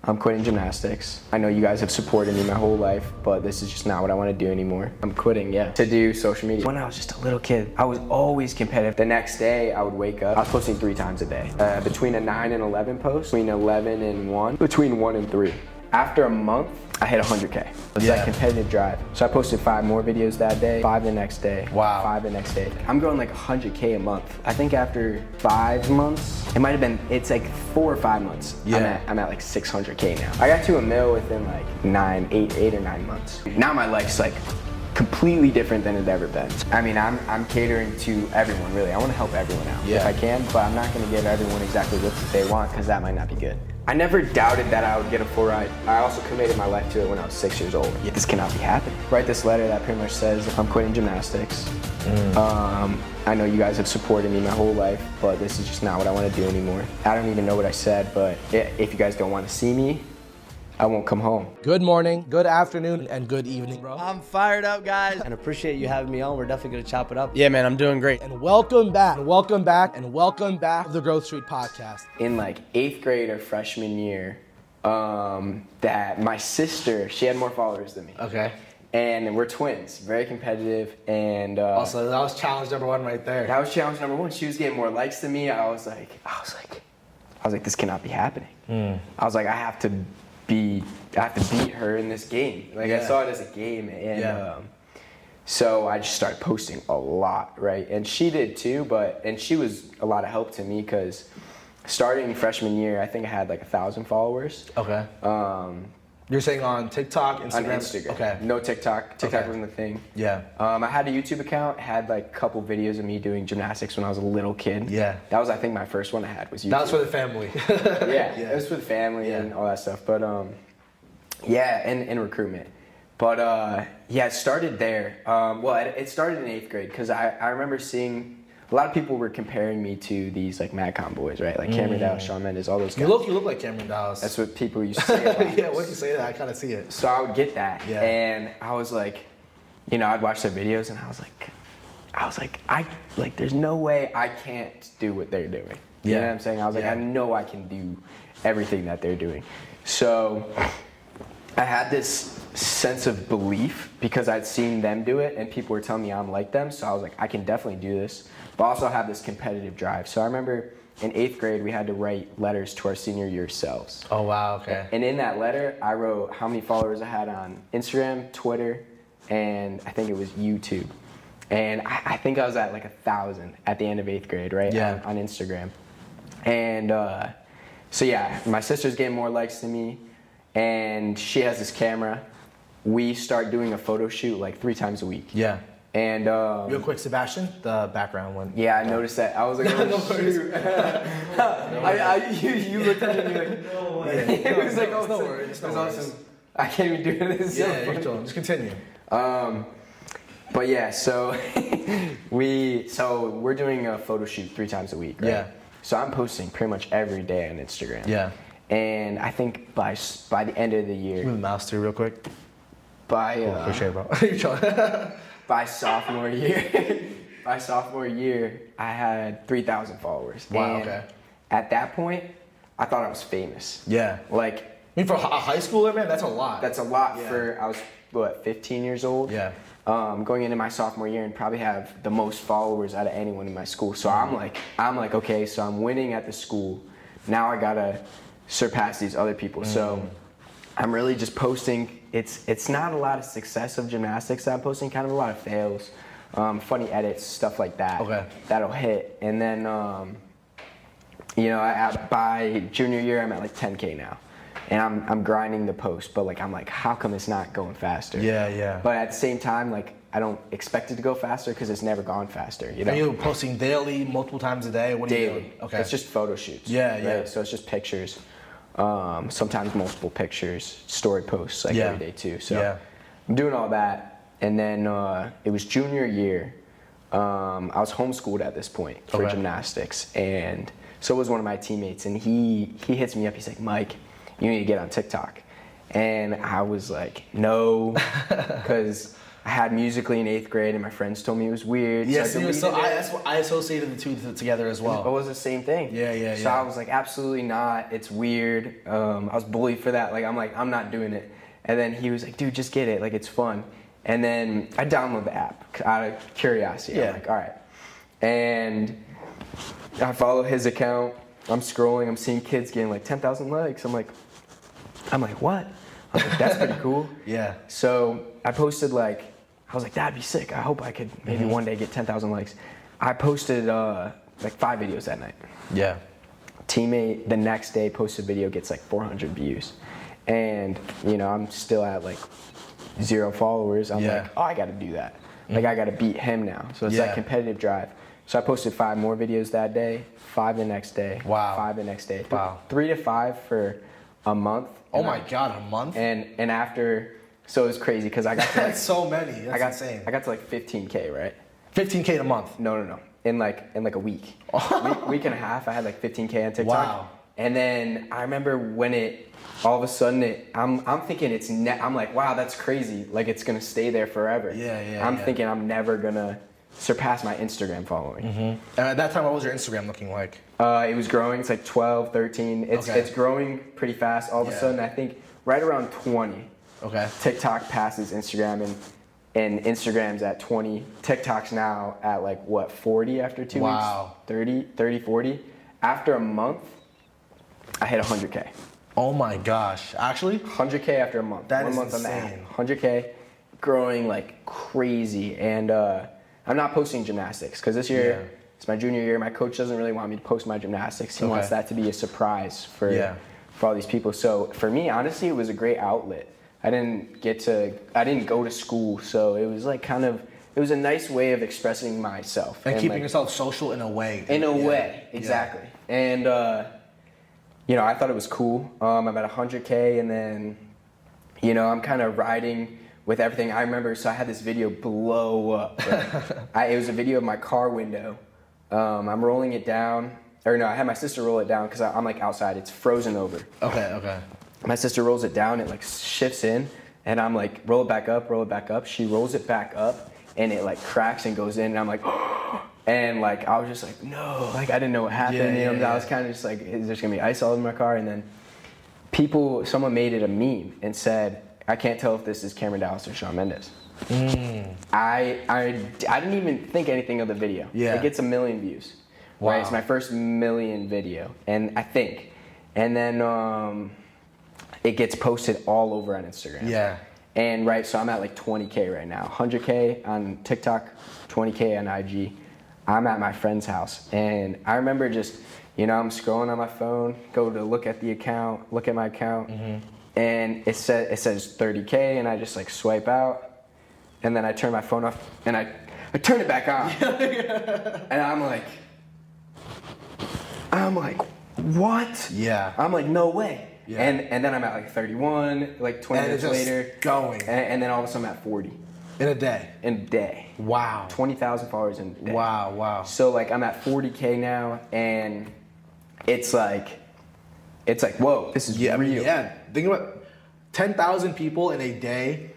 I'm quitting gymnastics. I know you guys have supported me my whole life, but this is just not what I want to do anymore. I'm quitting, to do social media. When I was just a little kid, I was always competitive. The next day, I would wake up. I was posting 3 times a day. Between a 9 and 11 post, between 11 and 1, between 1 and 3. After a month, I hit 100K. It's that competitive drive. So I posted 5 more videos that day, 5 the next day, 5 the next day. I'm growing like 100K a month. I think after 5 months, it's like 4 or 5 months. I'm at like 600K now. I got to $1 million within like 8 or 9 months. Now my life's like completely different than it's ever been. I mean, I'm catering to everyone, really. I want to help everyone out if I can, but I'm not going to give everyone exactly what they want because that might not be good. I never doubted that I would get a full ride. I also committed my life to it when I was 6 years old. This cannot be happening. Write this letter that pretty much says, I'm quitting gymnastics. I know you guys have supported me my whole life, but this is just not what I want to do anymore. I don't even know what I said, but if you guys don't want to see me, I won't come home. Good morning, good afternoon, and good evening, bro. I'm fired up, guys. And appreciate you having me on. We're definitely gonna chop it up. Yeah, man, I'm doing great. And welcome back, to the Growth Street Podcast. In like 8th grade or freshman year, that my sister, she had more followers than me. Okay. And we're twins, very competitive, and also that was challenge number 1 right there. That was challenge number 1. She was getting more likes than me. I was like, this cannot be happening. I was like, I have to beat her in this game. I saw it as a game, and so I just started posting a lot, right? And she did too, and she was a lot of help to me because starting freshman year, I think I had like 1,000 followers. Okay. You're saying on TikTok, Instagram? On Instagram. Okay. No TikTok. TikTok wasn't a thing. Yeah. I had a YouTube account, had like a couple videos of me doing gymnastics when I was a little kid. Yeah. That was, I think, my first one I had was YouTube. That was for the family. It was for the family and all that stuff. But and recruitment. But it started there. It started in 8th grade because I remember seeing a lot of people were comparing me to these like Madcon boys, right? Like Cameron Dallas, Shawn Mendes, all those guys. You look like Cameron Dallas. That's what people used to say about Yeah, once you say that, I kind of see it. So I would get that, and I was like, I'd watch their videos, and I was like, there's no way I can't do what they're doing. You know what I'm saying? I was like, I know I can do everything that they're doing. So I had this sense of belief because I'd seen them do it, and people were telling me I'm like them. So I was like, I can definitely do this. But I also have this competitive drive. So I remember in 8th grade, we had to write letters to our senior year selves. Oh, wow, okay. And in that letter, I wrote how many followers I had on Instagram, Twitter, and I think it was YouTube. And I think I was at like 1,000 at the end of 8th grade, right? Yeah. On Instagram. And my sister's getting more likes than me, and she has this camera. We start doing a photo shoot like 3 times a week. Yeah. And real quick, Sebastian, the background one. Yeah, I noticed that. I was like, oh, shoot. You looked at me and you're like, no way. It was like, oh, no worries. It was awesome. I can't even do this. Yeah, you're chilling. Just continue. But yeah, so we're doing a photo shoot 3 times a week, right? Yeah. So I'm posting pretty much every day on Instagram. Yeah. And I think by the end of the year. Move the mouse through real quick. For sure, bro. You're chilling. By sophomore year, I had 3,000 followers. Wow, and okay. At that point, I thought I was famous. Yeah. Like, I mean, for a high schooler, man, that's a lot. That's a lot for, I was, 15 years old? Yeah. Going into my sophomore year and probably have the most followers out of anyone in my school. So I'm like, okay, so I'm winning at the school. Now I gotta surpass these other people. So I'm really just posting. It's not a lot of success of gymnastics that I'm posting, kind of a lot of fails, funny edits, stuff like that. Okay. That'll hit. And then, by junior year, I'm at like 10K now. And I'm grinding the post, but I'm like, how come it's not going faster? Yeah. But at the same time, I don't expect it to go faster because it's never gone faster. Are you posting daily, multiple times a day? What are you doing? Okay. It's just photo shoots. Yeah. So it's just pictures. Sometimes multiple pictures, story posts every day too. So I'm doing all that. And then it was junior year. I was homeschooled at this point for gymnastics. And so was one of my teammates. And he hits me up. He's like, Mike, you need to get on TikTok. And I was like, no, because I had Musically in 8th grade, and my friends told me it was weird. Yes, so I associated the two together as well. It was the same thing. Yeah. So I was like, absolutely not. It's weird. I was bullied for that. I'm not doing it. And then he was like, dude, just get it. Like, it's fun. And then I downloaded the app out of curiosity. Yeah. I'm like, all right. And I follow his account. I'm scrolling. I'm seeing kids getting like 10,000 likes. I'm like, what? I was like, that's pretty cool. Yeah. So I posted I was like, that'd be sick. I hope I could maybe one day get 10,000 likes. I posted 5 videos that night. Yeah. Teammate the next day posted a video, gets like 400 views. And, I'm still at 0 followers. I'm like, oh, I got to do that. I got to beat him now. So it's that competitive drive. So I posted 5 more videos that day, 5 the next day, wow. 5 the next day. Wow. 3 to 5 for a month. Oh my God, a month? And after, so it was crazy because I got to That's so many. That's insane. I got to 15K, right? 15K in a month? No. In a week. week and a half, I had 15K on TikTok. Wow. And then I remember when all of a sudden I'm thinking I'm like, wow, that's crazy. Like, it's gonna stay there forever. I'm thinking I'm never gonna surpass my Instagram following. And at that time, what was your Instagram looking like? It was growing. It's 12, 13. It's growing pretty fast. All of a sudden, I think right around 20. Okay. TikTok passes Instagram, and Instagram's at 20. TikTok's now at 40 after 2 weeks? Wow. 30, 40. After a month, I hit 100K. Oh my gosh. Actually? 100K after a month. That 1 is month insane. on the app. 100K, growing like crazy. And I'm not posting gymnastics because this year, it's my junior year. My coach doesn't really want me to post my gymnastics. He wants that to be a surprise for all these people. So for me, honestly, it was a great outlet. I didn't go to school, so it was it was a nice way of expressing myself. And keeping yourself social in a way. In a way, exactly. And, I thought it was cool. I'm at 100K, and then, I'm kind of riding with everything. I remember, so I had this video blow up. Right? It was a video of my car window. I'm rolling it down. Or no, I had my sister roll it down because I'm outside. It's frozen over. Okay. My sister rolls it down, it shifts in, and I'm like, roll it back up. She rolls it back up, and it cracks and goes in, and I'm like, and I was just like, no, I didn't know what happened. I was kind of just like, is there gonna be ice all over my car? And then someone made it a meme and said, I can't tell if this is Cameron Dallas or Shawn Mendes. I didn't even think anything of the video. It gets 1 million views. Wow. Right? It's my first 1 million video, and then it gets posted all over on Instagram. And so I'm at 20K right now. 100K on TikTok, 20K on IG. I'm at my friend's house, and I remember just, I'm scrolling on my phone, go to look at my account, and it says 30K, and I just swipe out, and then I turn my phone off, and I turn it back on, and I'm like, what? I'm like, no way. And then I'm at 31, 20 minutes later. Going. And then all of a sudden I'm at 40. In a day? Wow. 20,000 followers in a day. Wow. So I'm at 40K now, and it's like, whoa, this is real. Think about 10,000 people in a day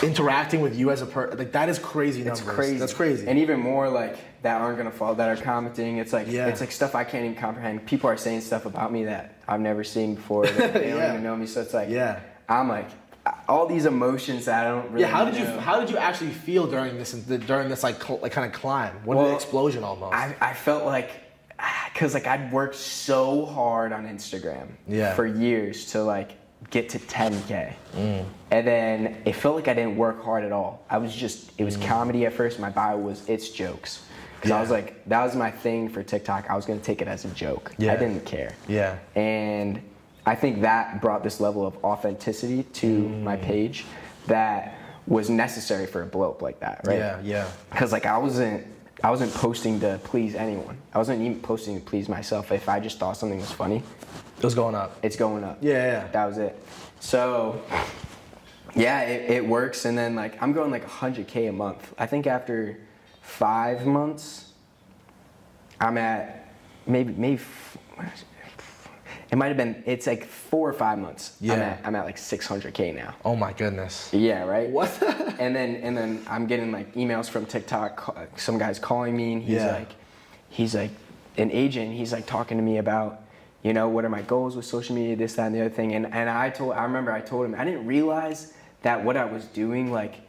interacting with you as a person. That is crazy numbers. It's crazy. That's crazy. And even more that aren't gonna follow, that are commenting. It's it's stuff I can't even comprehend. People are saying stuff about me that I've never seen before. That they don't even know me. So it's I'm all these emotions that I don't really know. How did you actually feel during this kind of climb? What an explosion almost. I felt because I'd worked so hard on Instagram for years to get to 10K. And then it felt like I didn't work hard at all. It was comedy at first. My bio was, it's jokes. Because I was that was my thing for TikTok. I was going to take it as a joke. I didn't care. And I think that brought this level of authenticity to my page that was necessary for a blow up like that, right? Because I wasn't posting to please anyone. I wasn't even posting to please myself. If I just thought something was funny, it was going up. It's going up. That was it. So, it works. And then I'm going 100K a month. I think after 5 months, I'm at maybe it might have been, it's like 4 or 5 months. Yeah. I'm at like 600K now. Oh my goodness. Yeah, right? What? and then I'm getting like emails from TikTok. Some guy's calling me and he's like an agent. He's like talking to me about, you know, what are my goals with social media, this, that, and the other thing. And I remember I told him, I didn't realize that what I was doing, like,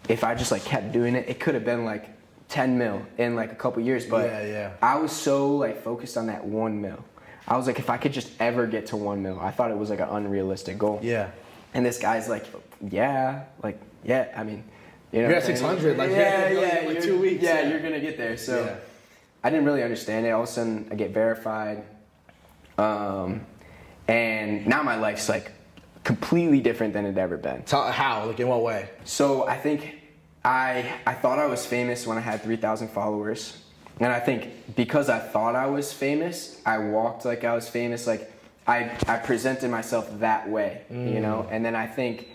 if I just like kept doing it, it could have been like 10 mil in like a couple years. But I was so like focused on that 1 mil. I was like, if I could just ever get to 1 mil, I thought it was like an unrealistic goal. Yeah. And this guy's like, I mean, you know, you're at 600, like, like 2 weeks. Yeah, you're gonna get there. So I didn't really understand it. All of a sudden, I get verified, and now my life's like completely different than it ever been. How? Like, in what way? So I think I thought I was famous when I had 3,000 followers. And I think because I thought I was famous, I walked like I was famous. Like I presented myself that way, you know? And then I think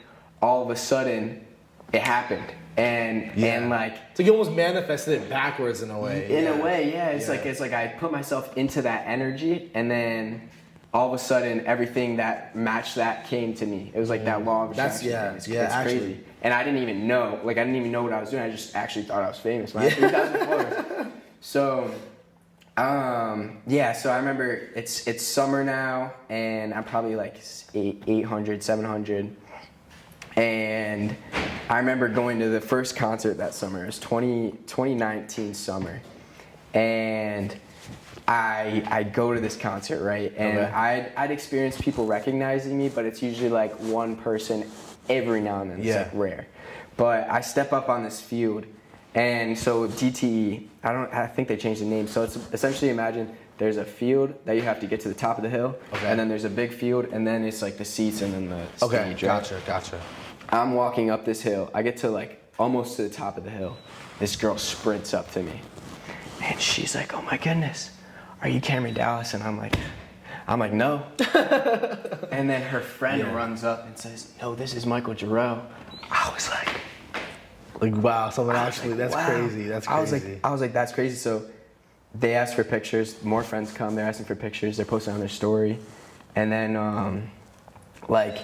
all of a sudden it happened. And like, so you almost manifested it backwards in a way. In a way, yeah. It's like I put myself into that energy, and then all of a sudden everything that matched that came to me. It was like that law of attraction. It's actually crazy. And I didn't even know. Like I didn't even know what I was doing. I just actually thought I was famous when I had 3,000 followers. So, so I remember it's summer now, and I'm probably like 800, 700. And I remember going to the first concert that summer. It was 2019 summer. And I go to this concert, right? And I'd experienced people recognizing me, but it's usually like one person every now and then. It's like rare. But I step up on this field. And so DTE, I think they changed the name. So it's essentially, imagine there's a field that you have to get to the top of the hill, and then there's a big field, and then it's like the seats and then the stage. Gotcha. I'm walking up this hill. I get to like almost to the top of the hill. This girl sprints up to me, and she's like, "Oh my goodness, are you Cameron Dallas?" And I'm like, "No." And then her friend runs up and says, "No, this is Michael Jaroh." I was like, wow, someone actually, that's crazy. That's crazy. I was like, that's crazy. So they asked for pictures. More friends come. They're asking for pictures. They're posting on their story. And then, like,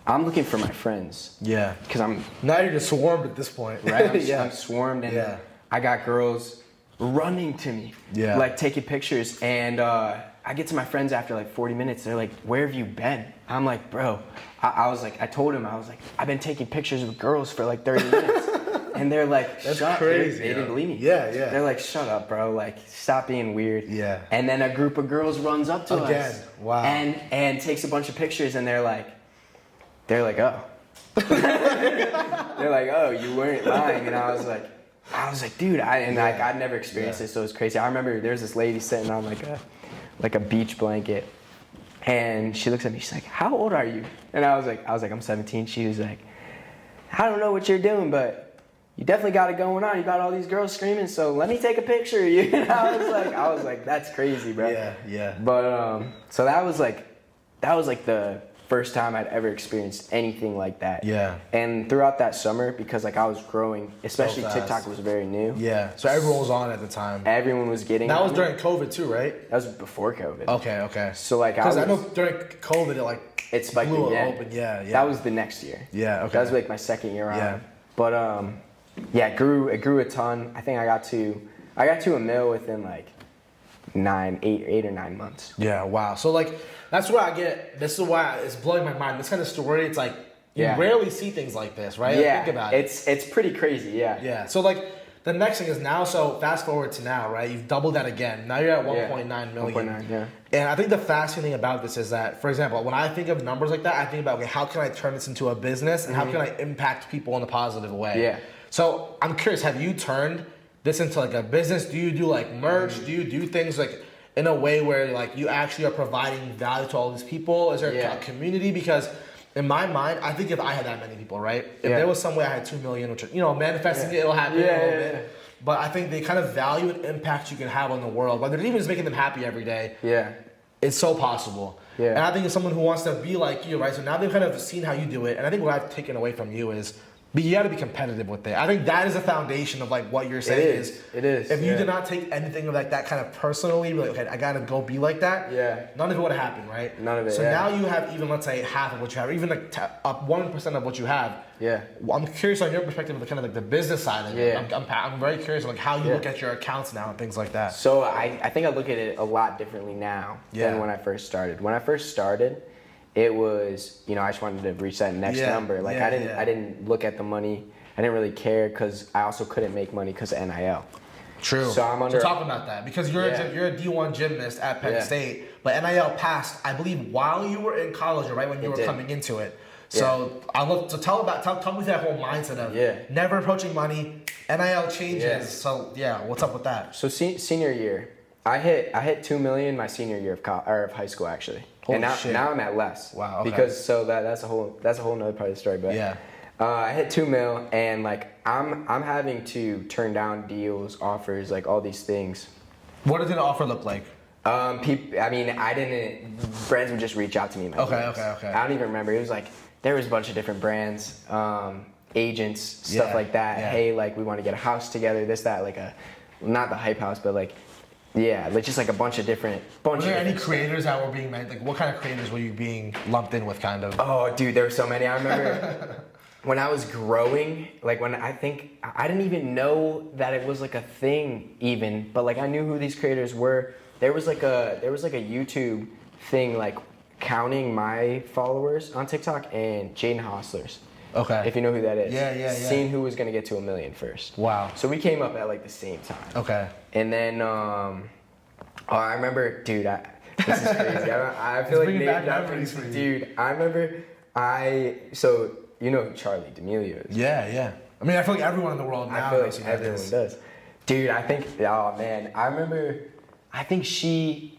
I'm looking for my friends. Yeah. Because now you're just swarmed at this point. Right? I'm swarmed. And I got girls running to me. Yeah. Like, taking pictures. And I get to my friends after like 40 minutes. They're like, where have you been? I'm like, bro. I told him, I've been taking pictures with girls for like 30 minutes. And they're like, that's shut crazy. They didn't believe me. Yeah. They're like, shut up, bro. Like, stop being weird. Yeah. And then a group of girls runs up to us. Wow. And takes a bunch of pictures, and they're like, oh. They're like, oh, you weren't lying. And I was like, dude, I'd never experienced this, so it was crazy. I remember there's this lady sitting on like a beach blanket, and she looks at me. She's like, how old are you? And I was like, I'm 17. She was like, I don't know what you're doing, but you definitely got it going on. You got all these girls screaming, so let me take a picture of you. And I was like, that's crazy, bro. Yeah. But so that was like the first time I'd ever experienced anything like that. Yeah. And throughout that summer, because like I was growing, especially so TikTok was very new. Yeah. So everyone was on at the time. Everyone was getting. That was during COVID too, right? That was before COVID. Okay. So like because I know during COVID it spiked again. Open. Yeah. That was the next year. Yeah. Okay. That was like my second year on. But it grew a ton. I think I got to $1 million within like 8 or 9 months. Yeah, wow. So like that's where this is why it's blowing my mind. This kind of story, it's like you rarely see things like this, right? Yeah. Like, think about it. It's pretty crazy, yeah. Yeah. So like the next thing is now, so fast forward to now, right? You've doubled that again. Now you're at 1.9 million. 1.9, yeah. And I think the fascinating thing about this is that, for example, when I think of numbers like that, I think about, okay, how can I turn this into a business and how can I impact people in a positive way? Yeah. So I'm curious, have you turned this into like a business? Do you do like merch? Do you do things like in a way where like you actually are providing value to all these people? Is there a community? Because in my mind, I think if I had that many people, right? If there was some way I had 2 million, which, manifesting it, it'll happen a little bit. But I think the kind of value and impact you can have on the world, whether it's even just making them happy every day, it's so possible. Yeah. And I think it's someone who wants to be like you, right? So now they've kind of seen how you do it. And I think what I've taken away from you is But you got to be competitive with it. I think that is the foundation of like what you're saying. It is. If you did not take anything of like that kind of personally, be like, okay, I gotta go be like that. Yeah. None of it would have happened, right? None of it. So yeah. now you have even, let's say, half of what you have, or even like 1% of what you have. Yeah. I'm curious on your perspective of the kind of like the business side of it. Yeah. I'm very curious on like how you look at your accounts now and things like that. So I think I look at it a lot differently now than when I first started. When I first started, it was, you know, I just wanted to reach that next number. Like I didn't look at the money. I didn't really care because I also couldn't make money because of NIL. True. So I'm under. So talk about that because you're a D1 gymnast at Penn State, but NIL passed, I believe, while you were in college or right when you were coming into it. So tell me that whole mindset of never approaching money, NIL changes. Yeah. So what's up with that? So senior year, I hit 2 million my senior year of high school actually, Holy and shit. now I'm at less. Wow. Okay. Because that's a whole nother part of the story. But I hit 2 mil, and like I'm having to turn down deals, offers, like all these things. What did an offer look like? I didn't. Brands would just reach out to me. Okay. I don't even remember. It was like there was a bunch of different brands, agents, stuff like that. Yeah. Hey, like we want to get a house together. This, that, like not the hype house, but like just like a bunch of different. Were there any creators that were being made? Like what kind of creators were you being lumped in with, kind of? Oh, dude, there were so many. I remember. When I was growing, like I didn't even know that it was like a thing even, but like I knew who these creators were. There was like a YouTube thing like counting my followers on TikTok and Jaden Hostler's. Okay. If you know who that is. Yeah. Seeing who was gonna get to 1 million first. Wow. So we came up at like the same time. Okay. And then I remember, dude, this is crazy. I feel like bringing back memories for you. Dude, I remember you know who Charlie D'Amelio is. Yeah. I mean, I feel like everyone in the world now knows who everyone does. Dude, I think she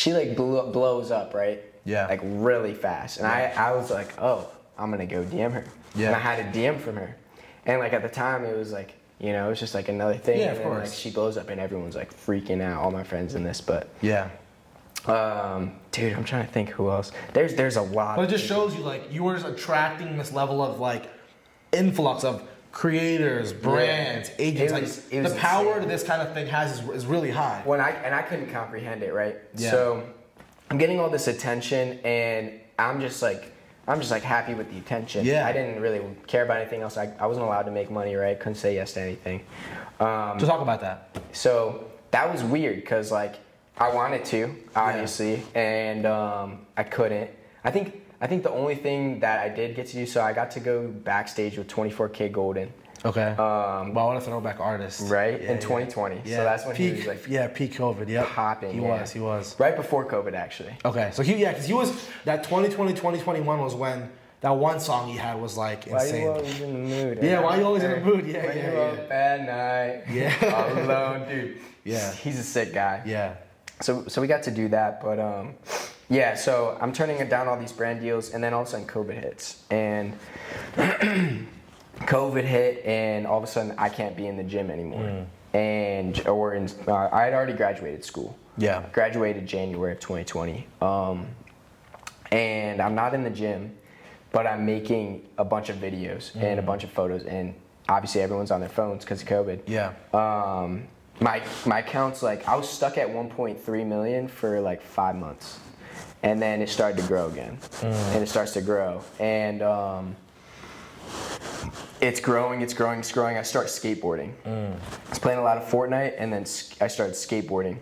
like blows up, right? Yeah. Like really fast. And I was like, oh, I'm gonna go DM her. Yeah. And I had a DM from her. And like at the time it was like, you know, it was just like another thing. Yeah, and of then, course. like she blows up and everyone's like freaking out, all my friends in this, but yeah. Dude, I'm trying to think who else. There's a lot. But it just shows you like you were just attracting this level of like influx of creators, brands, agents. It was the power insane. this kind of thing has is really high. I couldn't comprehend it, right? Yeah. So I'm getting all this attention and I'm just like happy with the attention. Yeah. I didn't really care about anything else. I wasn't allowed to make money, right? Couldn't say yes to anything. So talk about that. So that was weird because like I wanted to, obviously, and I couldn't. I think the only thing that I did get to do, so I got to go backstage with 24K Golden. Okay. Wow, what a throwback artist. Right? In 2020. Yeah. So that's when peak, he was like peak COVID, yep. popping. He was. Right before COVID, actually. Okay, so because he was, that 2020, 2021 was when that one song he had was like insane. Why you always in the mood? Yeah, why you always in the mood? When you up at night. Yeah. All alone, dude. Yeah. He's a sick guy. Yeah. So we got to do that, but so I'm turning down all these brand deals, and then all of a sudden COVID hits, and COVID hit, and all of a sudden I can't be in the gym anymore, I had already graduated school. Yeah. Graduated January of 2020, and I'm not in the gym, but I'm making a bunch of videos and a bunch of photos, and obviously everyone's on their phones because of COVID. Yeah. My account's like, I was stuck at 1.3 million for like 5 months. And then it started to grow again. And it starts to grow. And it's growing. I start skateboarding. I was playing a lot of Fortnite, and then I started skateboarding.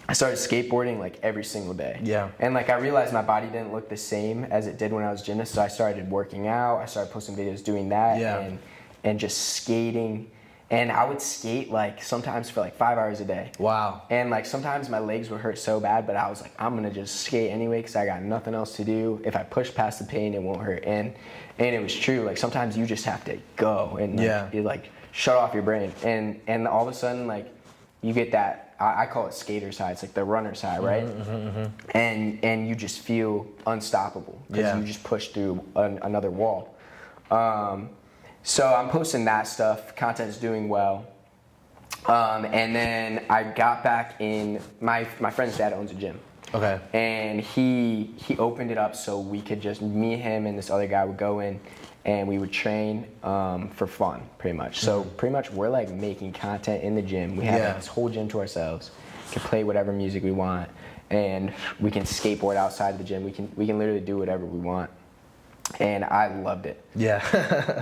I started skateboarding like every single day. Yeah. And like I realized my body didn't look the same as it did when I was gymnast, so I started working out. I started posting videos doing that and just skating. And I would skate like sometimes for like 5 hours a day. Wow. And like sometimes my legs would hurt so bad, but I was like, I'm gonna just skate anyway because I got nothing else to do. If I push past the pain, it won't hurt. And it was true. Like sometimes you just have to go and you like shut off your brain. And all of a sudden like you get that, I call it skater's high. It's like the runner's high, right? And you just feel unstoppable because you just push through another wall. So I'm posting that stuff, content's doing well. And then I got back in, my friend's dad owns a gym. Okay. And he opened it up so we could just, me, him, and this other guy would go in and we would train for fun, pretty much. So pretty much we're like making content in the gym. We have like, this whole gym to ourselves. We can play whatever music we want, and we can skateboard outside the gym. We can literally do whatever we want. And I loved it. Yeah.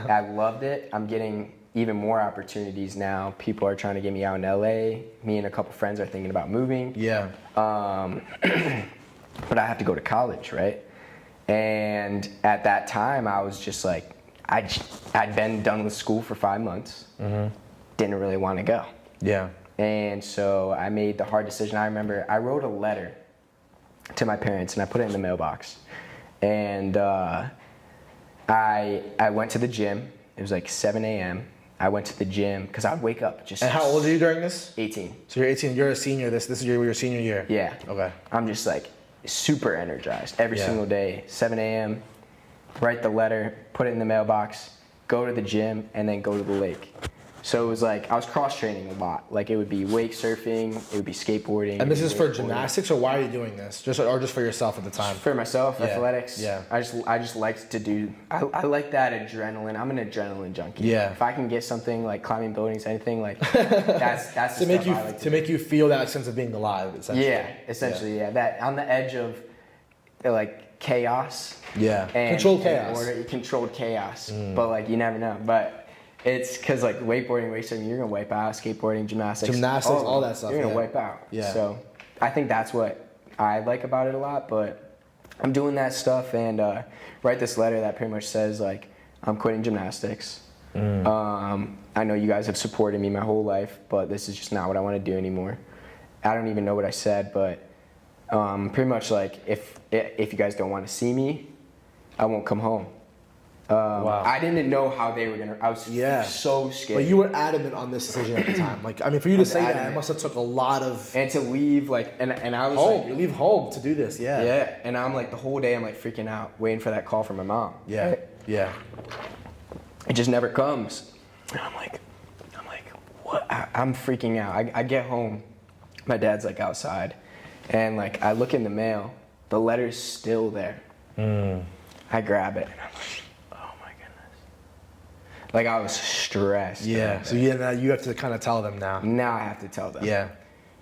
I loved it. I'm getting even more opportunities now. People are trying to get me out in LA. Me and a couple friends are thinking about moving. Yeah. But I have to go to college, right? And at that time, I was just like, I'd been done with school for 5 months. Didn't really want to go. Yeah. And so I made the hard decision. I remember I wrote a letter to my parents and I put it in the mailbox. And I went to the gym. It was like 7 a.m. I went to the gym because I'd wake up just. And how old are you during this? 18. 18. So you're 18. You're a senior. This is your senior year. Yeah. Okay. I'm just like super energized every single day. 7 a.m. Write the letter, put it in the mailbox, go to the gym, and then go to the lake. So it was like I was cross training a lot. Like it would be wake surfing, it would be skateboarding. And this is for gymnastics, or why are you doing this? Just for yourself at the time? For myself, athletics. Yeah. I just like to do. I like that adrenaline. I'm an adrenaline junkie. Yeah. If I can get something like climbing buildings, anything like that's to make you feel that sense of being alive. Essentially. Yeah, essentially. Yeah. That on the edge of like chaos. Yeah. And Controlled chaos. Controlled chaos. But like you never know. But it's because like wakeboarding, wake surfing, you're gonna wipe out. Skateboarding, gymnastics, all that stuff. You're gonna wipe out. Yeah. So I think that's what I like about it a lot. But I'm doing that stuff and write this letter that pretty much says like I'm quitting gymnastics. I know you guys have supported me my whole life, but this is just not what I want to do anymore. I don't even know what I said, but pretty much like if you guys don't want to see me, I won't come home. Wow. I didn't know how they were gonna. I was so scared. But you were adamant on this decision at the time. Like, I mean, for you to say that, it must have took a lot of. And to leave, like, and I was home. like, You leave home to do this, yeah. Yeah, and I'm like the whole day I'm like freaking out, waiting for that call from my mom. Yeah, right? yeah. It just never comes. And I'm like, what? I'm freaking out. I get home, my dad's like outside, and like I look in the mail, the letter's still there. I grab it, and I'm like, oh my goodness. Like I was stressed. Yeah. So you have to kind of tell them now. Now I have to tell them. Yeah.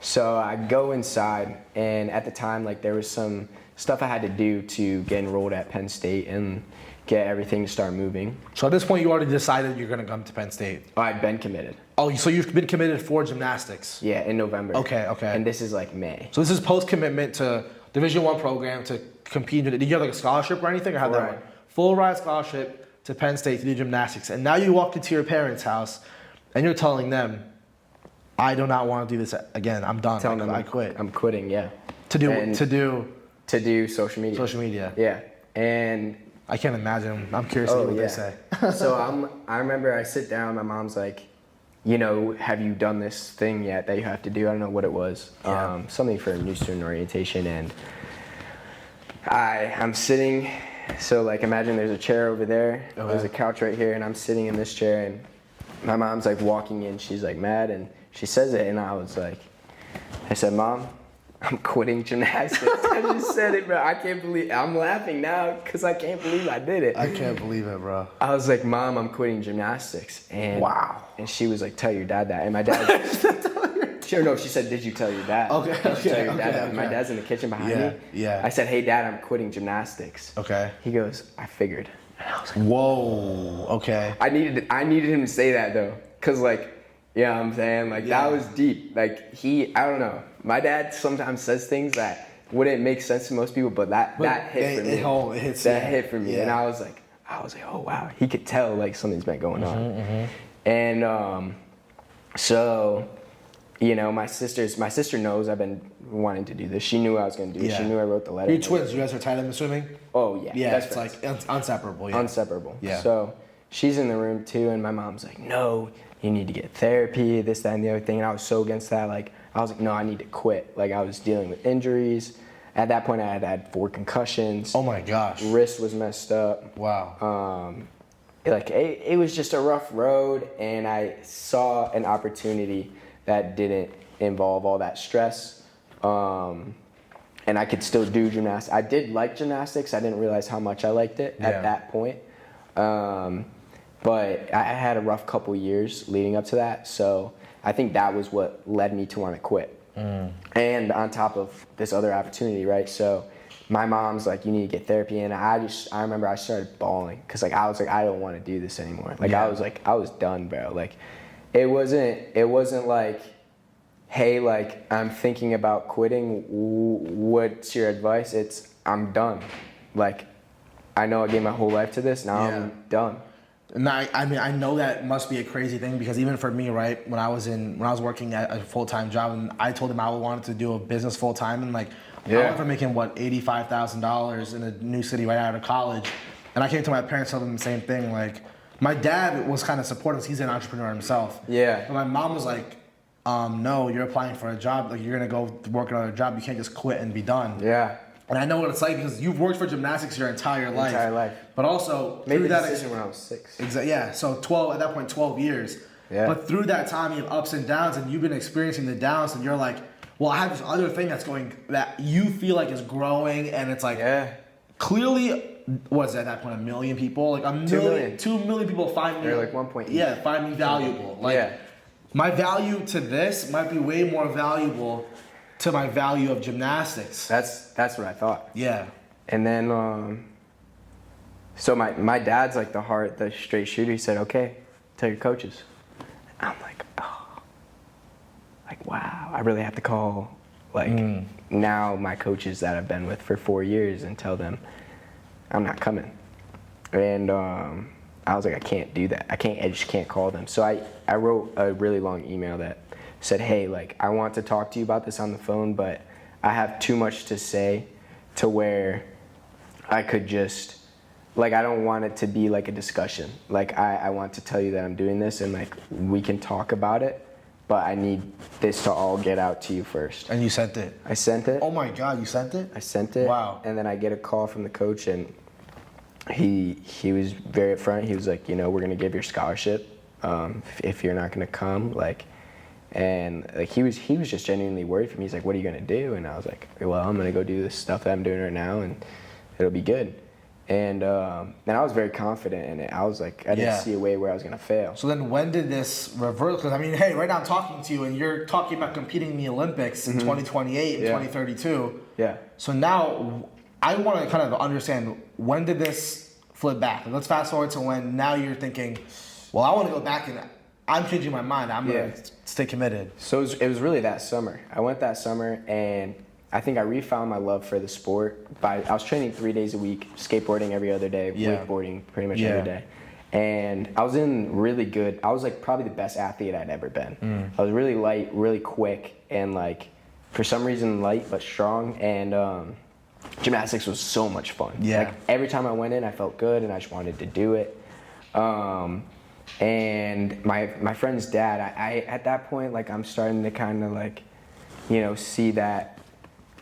So I go inside, and at the time, like there was some stuff I had to do to get enrolled at Penn State and get everything to start moving. So at this point, you already decided you're going to come to Penn State. Oh, I'd been committed. Oh, so you've been committed for gymnastics? Yeah, in November. Okay. And this is like May. So this is post-commitment to Division I program to compete. Did you have like a scholarship or anything, or how that Right. work? Full ride scholarship to Penn State to do gymnastics. And now you walk into your parents' house, and you're telling them, I do not want to do this again. I'm done. Telling them I quit. I'm quitting, yeah. To do social media. social media. Yeah. And I can't imagine. I'm curious to hear what they say. So I remember I sit down, my mom's like, have you done this thing yet that you have to do? I don't know what it was. Yeah. Something for new student orientation, and I'm sitting, so like imagine there's a chair over there, there's a couch right here, and I'm sitting in this chair, and my mom's like walking in, she's like mad, and she says it, and I said, Mom, I'm quitting gymnastics. I just said it, bro. I can't believe, I'm laughing now because I can't believe I did it. I can't believe it, bro. I was like, Mom, I'm quitting gymnastics. And wow. And she was like, tell your dad that. And my dad, she said, did you tell your dad? Okay, Did you tell your dad that? okay. My dad's in the kitchen behind me. Yeah. I said, hey, Dad, I'm quitting gymnastics. Okay. He goes, I figured. And I was like, whoa. Okay. I needed him to say that though. Cause like, yeah, I'm saying like that was deep. Like I don't know. My dad sometimes says things that wouldn't make sense to most people, but that hit for me. It hits. That hit for me, Yeah. and I was like, oh wow, he could tell like something's been going on. And so, my sister knows I've been wanting to do this. She knew I was going to do it. She knew I wrote the letter. You're twins. You guys are tight in the swimming. Oh yeah. Yeah, Best it's friends. like inseparable. Yeah. Inseparable. Yeah. So she's in the room too, and my mom's like, no, you need to get therapy, this, that, and the other thing. And I was so against that. Like, I was like, no, I need to quit. Like, I was dealing with injuries. At that point, I had had 4 concussions. Oh my gosh. Wrist was messed up. Wow. It was just a rough road, and I saw an opportunity that didn't involve all that stress. And and I could still do gymnastics. I did like gymnastics. I didn't realize how much I liked it at that point. But I had a rough couple years leading up to that, so I think that was what led me to want to quit. And on top of this other opportunity, right? So my mom's like, you need to get therapy, and I remember I started bawling because like I was like, I don't want to do this anymore. Like I was done, bro. Like it wasn't like, hey, like I'm thinking about quitting. What's your advice? It's I'm done. Like I know I gave my whole life to this. Now I'm done. And I mean, I know that must be a crazy thing because even for me, right, when I was working at a full-time job and I told them I wanted to do a business full-time and like I went from making $85,000 in a new city right out of college, and I came to my parents told them the same thing. Like my dad was kind of supportive. He's an entrepreneur himself. Yeah. But my mom was like, no, you're applying for a job. Like you're gonna go work another job. You can't just quit and be done. Yeah. And I know what it's like because you've worked for gymnastics your entire life. But also made the decision when I was 6. Exactly. Yeah. So 12 years. Yeah. But through that time, you have ups and downs, and you've been experiencing the downs, and you're like, well, I have this other thing that's going that you feel like is growing, and it's like clearly, what is that at that point? 1 million people, like 2 million people find me. They're like 1.8. Yeah, find me valuable. Like my value to this might be way more valuable to my value of gymnastics. That's what I thought. Yeah. And then, so my dad's like the straight shooter. He said, okay, tell your coaches. I'm like, oh, like, wow, I really have to call, like, now my coaches that I've been with for 4 years and tell them I'm not coming. And I was like, I can't do that. I just can't call them. So I wrote a really long email that said, hey, like, I want to talk to you about this on the phone, but I have too much to say to where I could just, like, I don't want it to be like a discussion. Like, I want to tell you that I'm doing this and, like, we can talk about it, but I need this to all get out to you first. And you sent it? I sent it. Oh my God, you sent it? I sent it. Wow. And then I get a call from the coach, and he was very upfront. He was like, you know, we're going to give your scholarship if you're not going to come, like, and like he was just genuinely worried for me. He's like, what are you gonna do? And I was like, well, I'm gonna go do this stuff that I'm doing right now, and it'll be good. And I was very confident in it. I was like, I didn't see a way where I was gonna fail. So then when did this reverse? Because I mean, hey, right now I'm talking to you, and you're talking about competing in the Olympics in 2028 and 2032. Yeah. So now I want to kind of understand, when did this flip back? Let's fast forward to when now you're thinking, well, I want to go back and I'm changing my mind. I'm going to stay committed. So it was really that summer. I went that summer, and I think I refound my love for the sport. I was training 3 days a week, skateboarding every other day, wakeboarding pretty much every day. And I was I was like probably the best athlete I'd ever been. I was really light, really quick, and like for some reason light but strong. And gymnastics was so much fun. Yeah. Like every time I went in, I felt good, and I just wanted to do it. And my friend's dad, I at that point, like, I'm starting to kind of like, you know, see that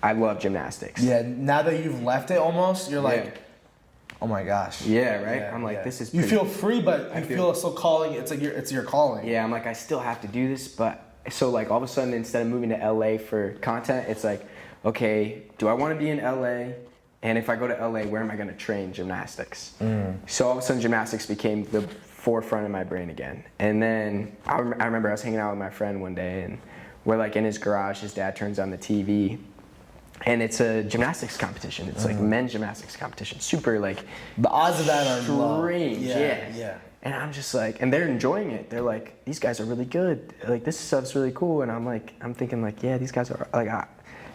I love gymnastics. Yeah, now that you've left it almost, you're like, oh my gosh. Yeah, right? I'm like, this is you feel free, but you feel still calling, it's your calling. Yeah, I'm like, I still have to do this, but so like all of a sudden, instead of moving to LA for content, it's like, okay, do I want to be in LA? And if I go to LA, where am I going to train gymnastics? So all of a sudden, gymnastics became the forefront of my brain again. And then I remember I was hanging out with my friend one day, and we're like in his garage. His dad turns on the TV, and it's a gymnastics competition. It's like men's gymnastics competition. Super like the odds of that are strange. Yeah. And I'm just like, and they're enjoying it. They're like, these guys are really good. Like, this stuff's really cool. And I'm thinking like, yeah, these guys are like, I'm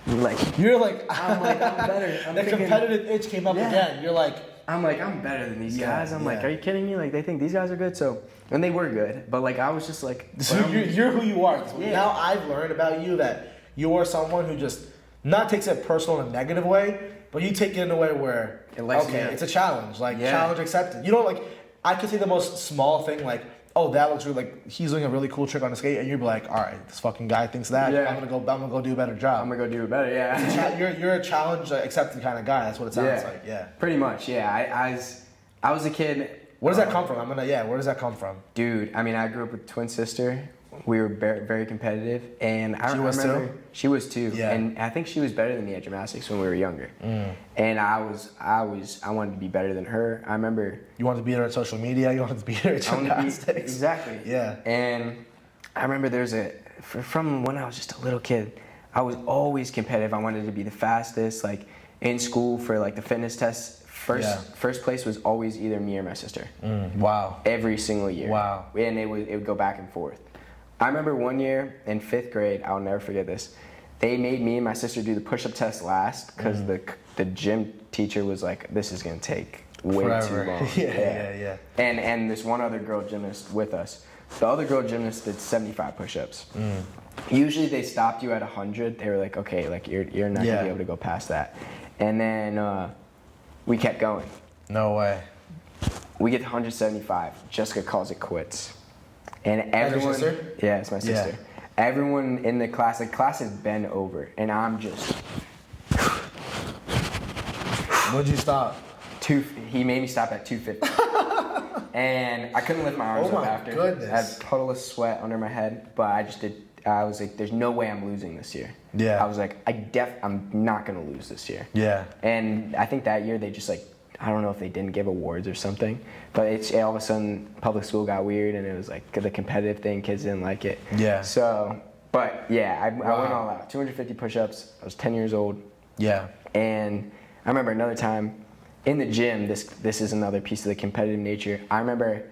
better. I'm thinking, competitive itch came up again. You're like, I'm better than these guys. I'm like, are you kidding me? Like, they think these guys are good. So, and they were good, but like, I was just like, so you're who you are. Now I've learned about you that you are someone who just not takes it personal in a negative way, but you take it in a way where, it's a challenge. Like, challenge accepted. You know, like, I could say the most small thing, like, oh, that looks really, like, he's doing a really cool trick on the skate, and you'd be like, all right, this fucking guy thinks that. I'm gonna go do a better job. I'm gonna go do it better. Yeah. You're a challenge accepted kind of guy. That's what it sounds like. Yeah. Pretty much. Yeah. I was a kid. Where does that come from? Where does that come from? Dude, I mean, I grew up with a twin sister, we were very competitive, and I was remember too? she was too, Yeah. and I think she was better than me at gymnastics when we were younger. And I wanted to be better than her. I remember You wanted to beat her at social media. You wanted to beat her at I wanted to be gymnastics. exactly. Yeah. And I remember from when I was just a little kid, I was always competitive. I wanted to be the fastest. Like in school for like the fitness tests, first place was always either me or my sister. Wow. Every single year. Wow. And it would go back and forth. I remember one year in 5th grade, I'll never forget this. They made me and my sister do the push-up test last because the gym teacher was like, this is gonna take way Forever. too long. Yeah. And this one other girl gymnast with us. The other girl gymnast did 75 push-ups. Usually they stopped you at 100. They were like, okay, like you're not gonna be able to go past that. And then we kept going. No way. We get to 175. Jessica calls it quits. And everyone, your sister? Yeah, it's my sister. Everyone in the class has been over, and I'm just. When'd you stop? He made me stop at 250. And I couldn't lift my arms up after. Goodness. I had a puddle of sweat under my head, but I was like, there's no way I'm losing this year. Yeah. I was like, I'm not gonna lose this year. Yeah. And I think that year they just like, I don't know if they didn't give awards or something, but all of a sudden public school got weird and it was like the competitive thing, kids didn't like it. Yeah. So, but yeah, I went all out. 250 push-ups. I was 10 years old. Yeah. And I remember another time in the gym, this is another piece of the competitive nature. I remember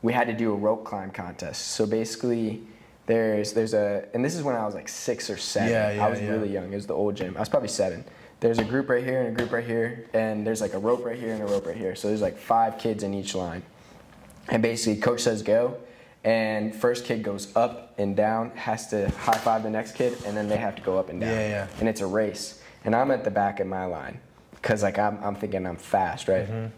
we had to do a rope climb contest. So basically there's and this is when I was like 6 or 7. I was really young. It was the old gym. I was probably 7. There's a group right here and a group right here, and there's like a rope right here and a rope right here. So there's like 5 kids in each line. And basically coach says go, and first kid goes up and down, has to high five the next kid, and then they have to go up and down. And it's a race. And I'm at the back of my line, cause like I'm thinking I'm fast, right?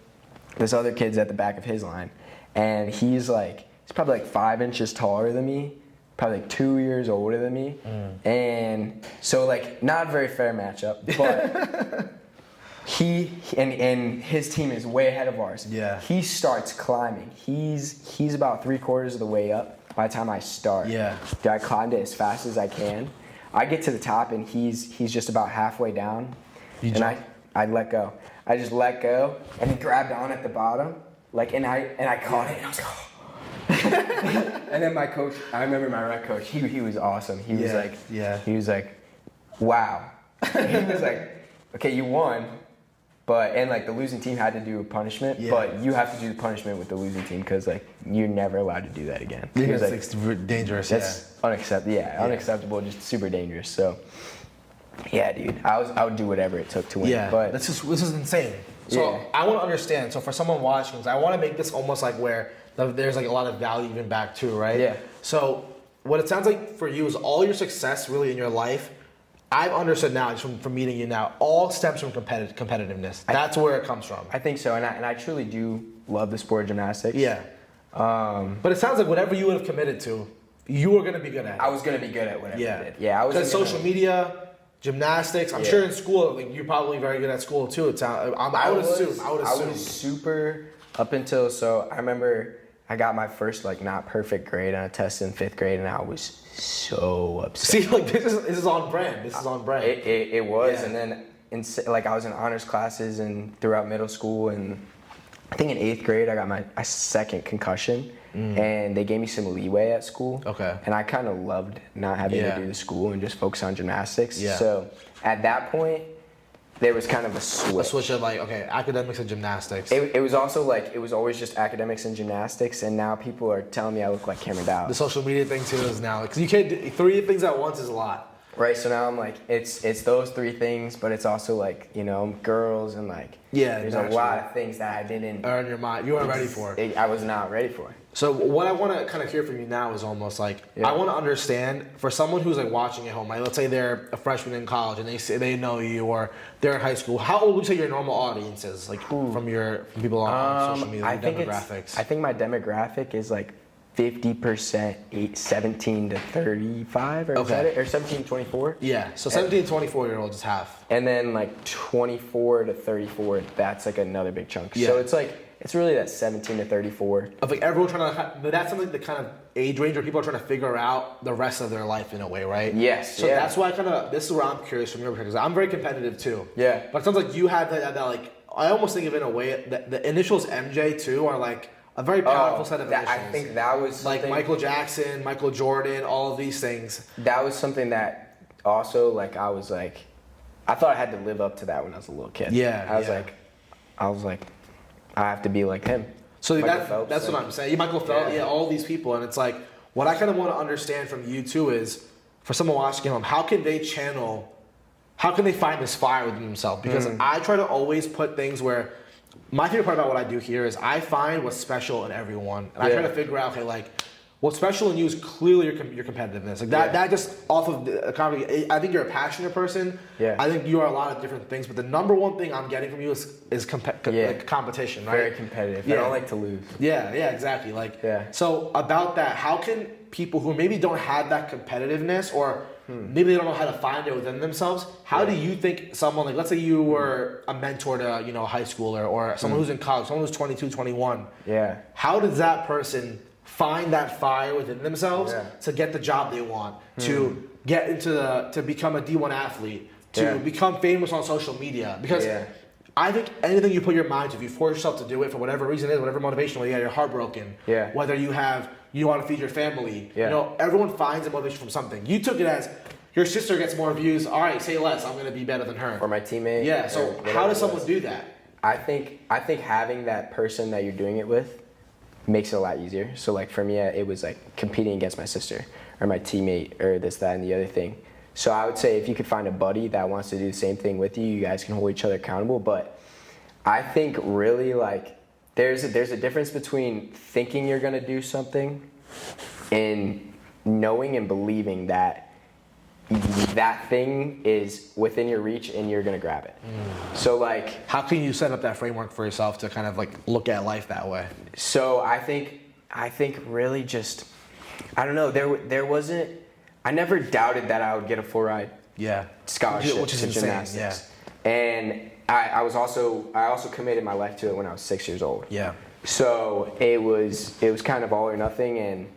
This other kid's at the back of his line, and he's probably like 5 inches taller than me, probably like 2 years older than me. And so like not a very fair matchup, but he and his team is way ahead of ours. Yeah. He starts climbing. He's about 3/4 of the way up by the time I start. Yeah. I climbed it as fast as I can. I get to the top and he's just about halfway down. I let go. I just let go and he grabbed on at the bottom. Like and I caught it and I was like, oh. And then my coach, I remember my rec coach, he was awesome. He was like, wow. He was like, okay, you won, and like the losing team had to do a punishment, but you have to do the punishment with the losing team because like you're never allowed to do that again. He was like, it's dangerous. that's unacceptable. Unacceptable, just super dangerous. So, yeah, dude, I would do whatever it took to win. Yeah, but this is insane. So I want to understand. So for someone watching, I want to make this almost like where there's like a lot of value even back too, right? Yeah. So what it sounds like for you is all your success really in your life. I've understood now, just from meeting you now, all stems from competitiveness. That's where it comes from. I think so, and I truly do love the sport of gymnastics. Yeah. But it sounds like whatever you would have committed to, you were gonna be good at it. I was gonna be good at whatever I did. Yeah, I was. Because social media. Gymnastics. I'm sure in school, like you're probably very good at school too. I would assume. I was super up until I remember I got my first like not perfect grade on a test in 5th grade, and I was so upset. See, like this is on brand. This is on brand. It was, and then I was in honors classes and throughout middle school, and I think in 8th grade I got my second concussion. And they gave me some leeway at school. Okay. And I kind of loved not having to do the school and just focus on gymnastics. Yeah. So at that point, there was kind of a switch. A switch of like, okay, academics and gymnastics. It was also like, it was always just academics and gymnastics, and now people are telling me I look like Cameron Dowd. The social media thing too is now, because you can't do 3 things at once is a lot. Right, so now I'm like, it's those 3 things, but it's also like, girls and like, there's a lot of things that I didn't earn your mind. You weren't ready for it. I was not ready for it. So what I want to kind of hear from you now is almost like, I want to understand for someone who's like watching at home, like let's say they're a freshman in college and they know you, or they're in high school. How old would you say your normal audience is, like from people on social media, demographics? I think my demographic is like 50% 17 to 35, or is that it? Or 17 to 24? Yeah, so 17 to 24 year olds is half. And then like 24 to 34, that's like another big chunk. Yeah. So it's it's really that 17 to 34. Of like everyone trying to, that's something the kind of age range where people are trying to figure out the rest of their life in a way, right? Yes. So that's why this is where I'm curious from your perspective. 'Cause I'm very competitive too. Yeah. But it sounds like you have that like, I almost think of it in a way that the initials MJ too are like a very powerful set of initials. I think that was like Michael Jackson, Michael Jordan, all of these things. That was something that also like I was like, I thought I had to live up to that when I was a little kid. Yeah. I was like, I have to be like him. So that's what I'm saying. Michael Phelps, all these people, and it's like what I kind of want to understand from you too is for someone watching at home, how can they find this fire within themselves? Because I try to always put things where my favorite part about what I do here is I find what's special in everyone, and I try to figure out, okay, like what's special in you is clearly your competitiveness. Like that just off of the comedy. I think you're a passionate person. Yeah. I think you are a lot of different things, but the number one thing I'm getting from you is like competition, right? Very competitive. I don't like to lose. Yeah, exactly. Like, so about that, how can people who maybe don't have that competitiveness or maybe they don't know how to find it within themselves, how do you think someone, like let's say you were a mentor to, a high schooler or someone who's in college, someone who's 22, 21. Yeah. How does that person find that fire within themselves to get the job they want, to get to become a D1 athlete, to become famous on social media? Because I think anything you put your mind to, if you force yourself to do it for whatever reason it is, whatever motivation, whether you're heartbroken, whether you want to feed your family, everyone finds a motivation from something. You took it as your sister gets more views, all right, say less, I'm going to be better than her. Or my teammate. Yeah, so how does someone do that? I think having that person that you're doing it with makes it a lot easier. So like for me, it was like competing against my sister or my teammate or this, that, and the other thing. So I would say if you could find a buddy that wants to do the same thing with you, you guys can hold each other accountable. But I think really like there's a difference between thinking you're gonna do something and knowing and believing that that thing is within your reach and you're gonna grab it. So like, how can you set up that framework for yourself to kind of like look at life that way? So I think really just, I don't know, there wasn't, I never doubted that I would get a full ride scholarship which is to insane, gymnastics. And I also committed my life to it when I was 6 years old. Yeah. So it was kind of all or nothing, and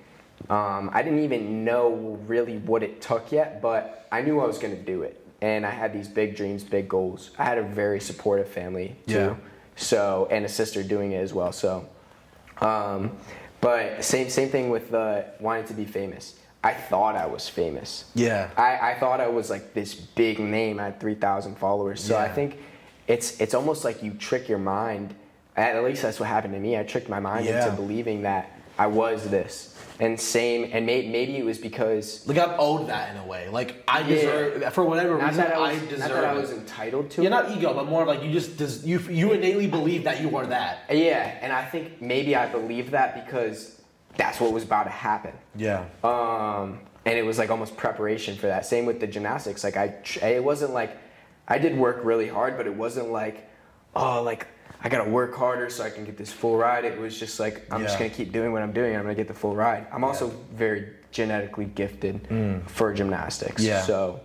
I didn't even know really what it took yet, but I knew I was going to do it. And I had these big dreams, big goals. I had a very supportive family too. So, and a sister doing it as well. So, but same thing with wanting to be famous. I thought I was famous. Yeah. I thought I was like this big name. I had 3,000 followers. So I think it's almost like you trick your mind. At least that's what happened to me. I tricked my mind into believing that I was this. And maybe it was because like I'm owed that in a way. Like I deserve for whatever reason. I deserve. Not that I was entitled to. Yeah, not ego, but more like you innately believe that you are that. Yeah, and I think maybe I believed that because that's what was about to happen. Yeah. And it was like almost preparation for that. Same with the gymnastics. Like it wasn't like I did work really hard, but it wasn't like, oh, like I gotta work harder so I can get this full ride. It was just like, I'm just gonna keep doing what I'm doing and I'm gonna get the full ride. I'm also very genetically gifted for gymnastics. Yeah. So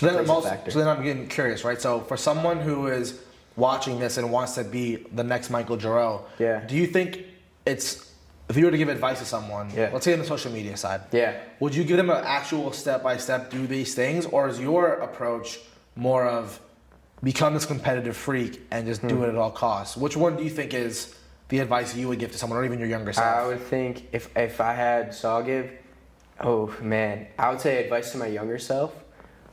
then I'm getting curious, right? So for someone who is watching this and wants to be the next Michael Jaroh, do you think if you were to give advice to someone, let's say on the social media side, would you give them an actual step-by-step do these things, or is your approach more of become this competitive freak and just do it at all costs? Which one do you think is the advice you would give to someone, or even your younger self? I would think if I had, so I'll give, I would say advice to my younger self.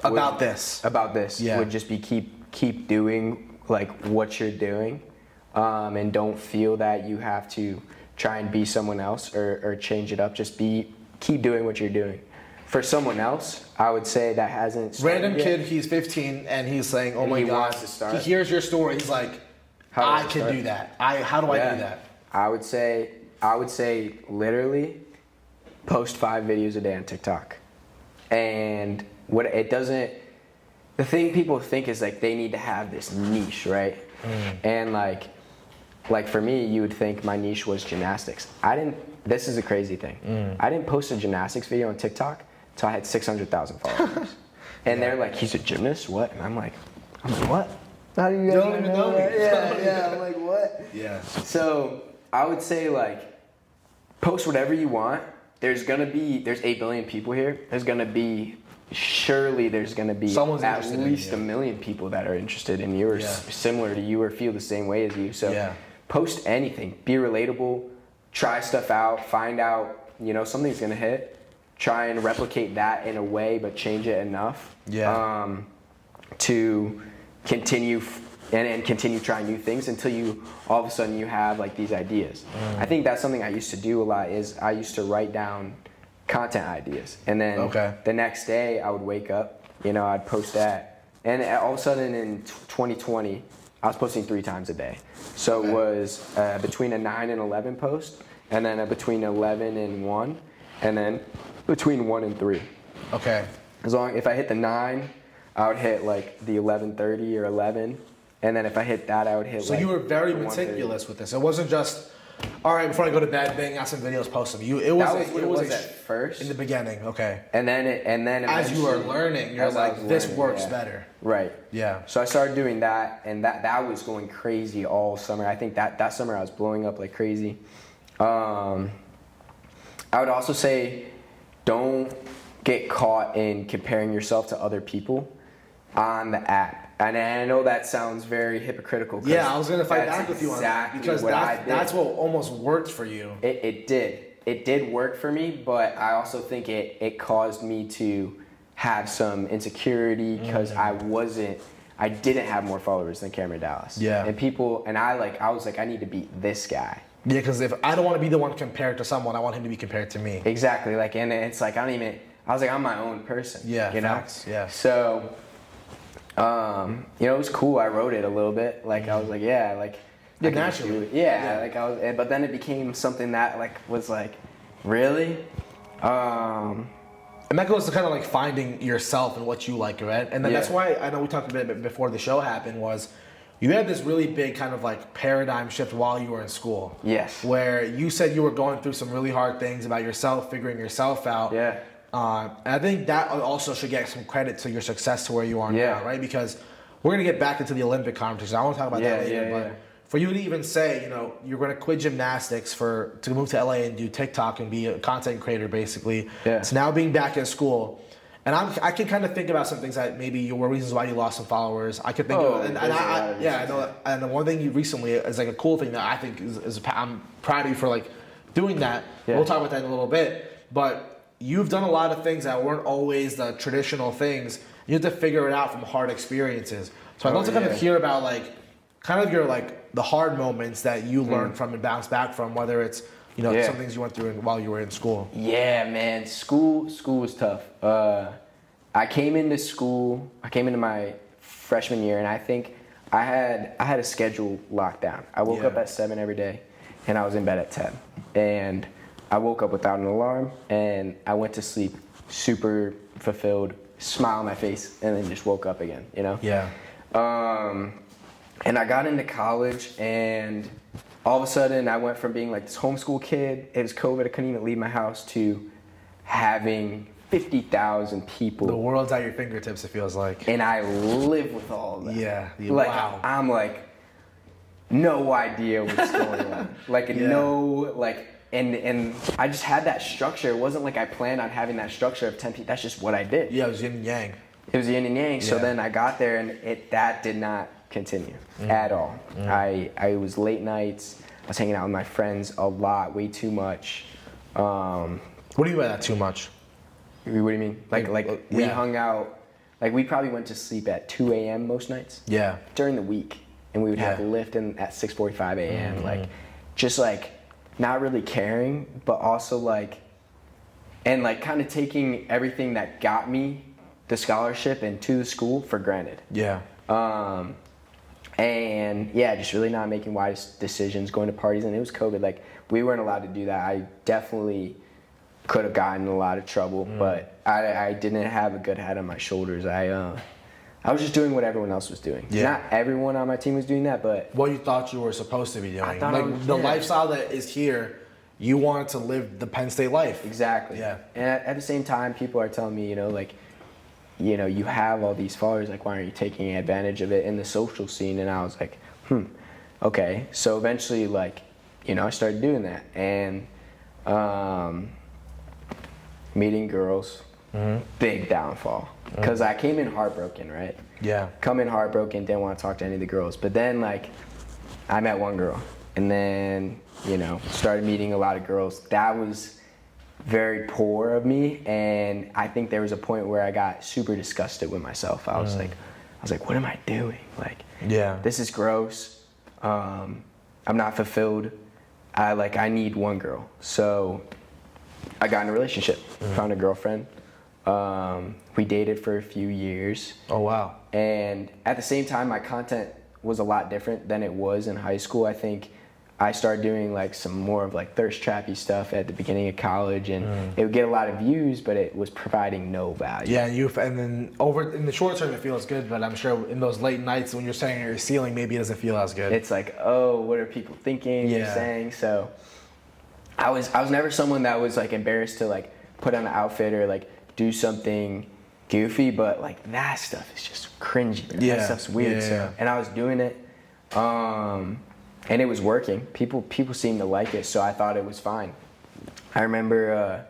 About this would just be keep doing like what you're doing, and don't feel that you have to try and be someone else or change it up. Just keep doing what you're doing. For someone else, I would say that hasn't started random yet. kid, he's 15 and he's saying, "Oh my God!" Wants to start. He hears your story. He's like, "I can do that. How do I do that?" I would say literally post 5 videos a day on TikTok. And the thing people think is like they need to have this niche, right? And like for me, you would think my niche was gymnastics. This is a crazy thing. I didn't post a gymnastics video on TikTok until I had 600,000 followers. And they're like, he's a gymnast? What? And I'm like, what? How do you guys don't even know me. Yeah, I'm like, what? Yeah. So I would say like, post whatever you want. There's 8 billion people here. Surely there's gonna be Someone's at interested in least you. 1 million people that are interested in you or similar to you or feel the same way as you. So post anything, be relatable, try stuff out, find out, something's gonna hit. Try and replicate that in a way, but change it enough to continue and continue trying new things until you all of a sudden you have like these ideas. I think that's something I used to do a lot. Is I used to write down content ideas, and then the next day I would wake up, I'd post that, and all of a sudden in 2020 I was posting 3 times a day. So it was between a 9 and 11 post, and then between 11 and 1, and then between 1 and 3. Okay. If I hit the 9, I would hit like the 11:30 or 11, and then if I hit that, I would hit. So you were very meticulous with this. It wasn't just, all right, before I go to bed, bang out some videos, post them. It was at first in the beginning. Okay. And then as you were learning, you're like, this works better. Right. Yeah. So I started doing that, and that was going crazy all summer. I think that summer I was blowing up like crazy. I would also say, don't get caught in comparing yourself to other people on the app. And I know that sounds very hypocritical. Yeah, I was gonna fight back with you on that because that's what almost worked for you. It did work for me, but I also think it caused me to have some insecurity because I didn't have more followers than Cameron Dallas. Yeah. And I was like, I need to beat this guy. Yeah, because if I don't want to be the one compared to someone, I want him to be compared to me. Exactly. Like, and it's like I was like, I'm my own person. Yeah. Facts. Yeah. So, it was cool. I wrote it a little bit. Like I was like, naturally. Yeah. Like I was, but then it became something that like was like, really. And that goes to kind of like finding yourself and what you like, right? And then that's why I know we talked a bit before the show happened was you had this really big kind of like paradigm shift while you were in school. Yes. Where you said you were going through some really hard things about yourself, figuring yourself out. Yeah. And I think that also should get some credit to your success to where you are now, right? Because we're going to get back into the Olympic competition. I want to talk about that later, but for you to even say, you're going to quit gymnastics to move to LA and do TikTok and be a content creator, basically. Yeah. It's now being back in school. And I can kind of think about some things that maybe were reasons why you lost some followers. I could think of, and I know. And one thing you recently is like a cool thing that I think is I'm proud of you for like doing that. Yeah. We'll talk about that in a little bit. But you've done a lot of things that weren't always the traditional things. You have to figure it out from hard experiences. So I'd love to kind of hear about like kind of your like the hard moments that you learned from and bounced back from, whether it's some things you went through while you were in school. Yeah, man, school was tough. I came into my freshman year, and I think I had a schedule locked down. I woke up at 7 every day, and I was in bed at 10. And I woke up without an alarm, and I went to sleep super fulfilled, smile on my face, and then just woke up again. Yeah. And I got into college, and all of a sudden I went from being like this homeschool kid, it was COVID, I couldn't even leave my house, to having 50,000 people. The world's at your fingertips, it feels like. And I live with all of that. Yeah. Like, wow. I'm like, no idea what's going on. And I just had that structure. It wasn't like I planned on having that structure of 10 people. That's just what I did. Yeah, it was yin and yang. It was yin and yang. So then I got there, and that did not continue at all. I was late nights. I was hanging out with my friends a lot, way too much. What do you mean by that, too much? What do you mean? We hung out. Like we probably went to sleep at 2 a.m. most nights. Yeah. During the week, and we would have lift in at 6:45 a.m. Like, just like not really caring, but also like, and like kind of taking everything that got me the scholarship and to the school for granted. Yeah. And yeah, just really not making wise decisions, going to parties, and it was COVID. Like, we weren't allowed to do that. I definitely could have gotten in a lot of trouble, but I didn't have a good head on my shoulders. I was just doing what everyone else was doing. Yeah. Not everyone on my team was doing that, but what you thought you were supposed to be doing. Like the lifestyle that is here, you wanted to live the Penn State life. Exactly. Yeah. And at the same time, people are telling me, you have all these followers, like, why aren't you taking advantage of it in the social scene? And I was like, okay. So eventually, like, you know, I started doing that, and meeting girls, big downfall. Because I came in heartbroken, right? Yeah. Come in heartbroken, didn't want to talk to any of the girls. But then, like, I met one girl, and then, you know, started meeting a lot of girls. That was very poor of me, and I think there was a point where I got super disgusted with myself. I was like, what am I doing? Like, this is gross. I'm not fulfilled. I need one girl. So I got in a relationship, found a girlfriend. We dated for a few years. Oh, wow. And at the same time, my content was a lot different than it was in high school. I think I started doing like some more of like thirst trappy stuff at the beginning of college, and it would get a lot of views, but it was providing no value. Yeah, and then over in the short term it feels good, but I'm sure in those late nights when you're staring at your ceiling, maybe it doesn't feel as good. It's like, oh, what are people thinking and saying? So I was never someone that was like embarrassed to like put on an outfit or like do something goofy, but like that stuff is just cringy. That stuff's weird. And I was doing it, and it was working. People seemed to like it, so I thought it was fine. I remember,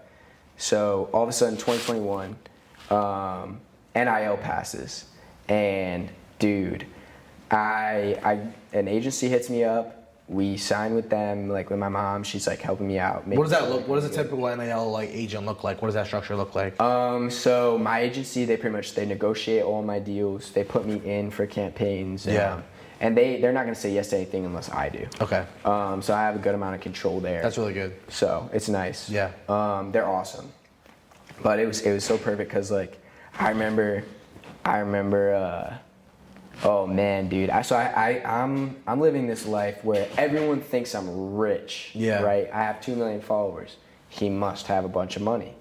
so all of a sudden, 2021, NIL passes, and dude, an agency hits me up. We sign with them, like with my mom. She's like helping me out. What does that look? What does a typical NIL like agent look like? What does that structure look like? So my agency, they negotiate all my deals. They put me in for campaigns. And they're not gonna say yes to anything unless I do. Okay. So I have a good amount of control there. That's really good. So it's nice. Yeah. They're awesome. But it was so perfect because like I remember. Oh man, dude. I'm living this life where everyone thinks I'm rich. Yeah. Right. I have 2 million followers. He must have a bunch of money.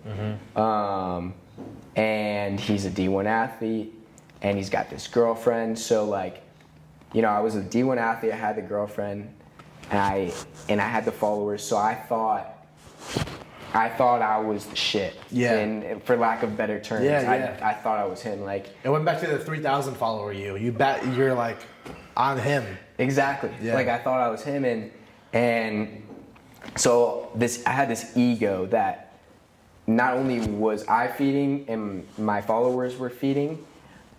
And he's a D1 athlete, and he's got this girlfriend. So like, you know, I was a D1 athlete. I had the girlfriend, and I had the followers. So I thought I was the shit. Yeah. And for lack of better terms, I thought I was him. Like, it went back to the 3,000 follower you. You're like on him. Exactly. Yeah. Like I thought I was him, and so I had this ego that not only was I feeding and my followers were feeding,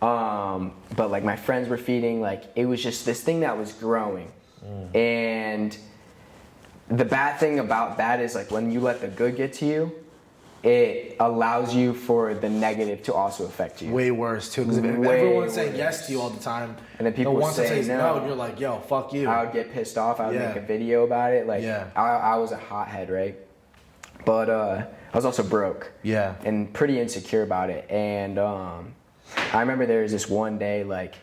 but like my friends were feeding. Like it was just this thing that was growing, and the bad thing about that is like when you let the good get to you, it allows you for the negative to also affect you. Way worse too, because if everyone's saying yes to you all the time, and then people say no, and you're like, yo, fuck you. I would get pissed off. I would make a video about it. Like I was a hothead, right? But I was also broke. Yeah. And pretty insecure about it. And I remember there was this one day, like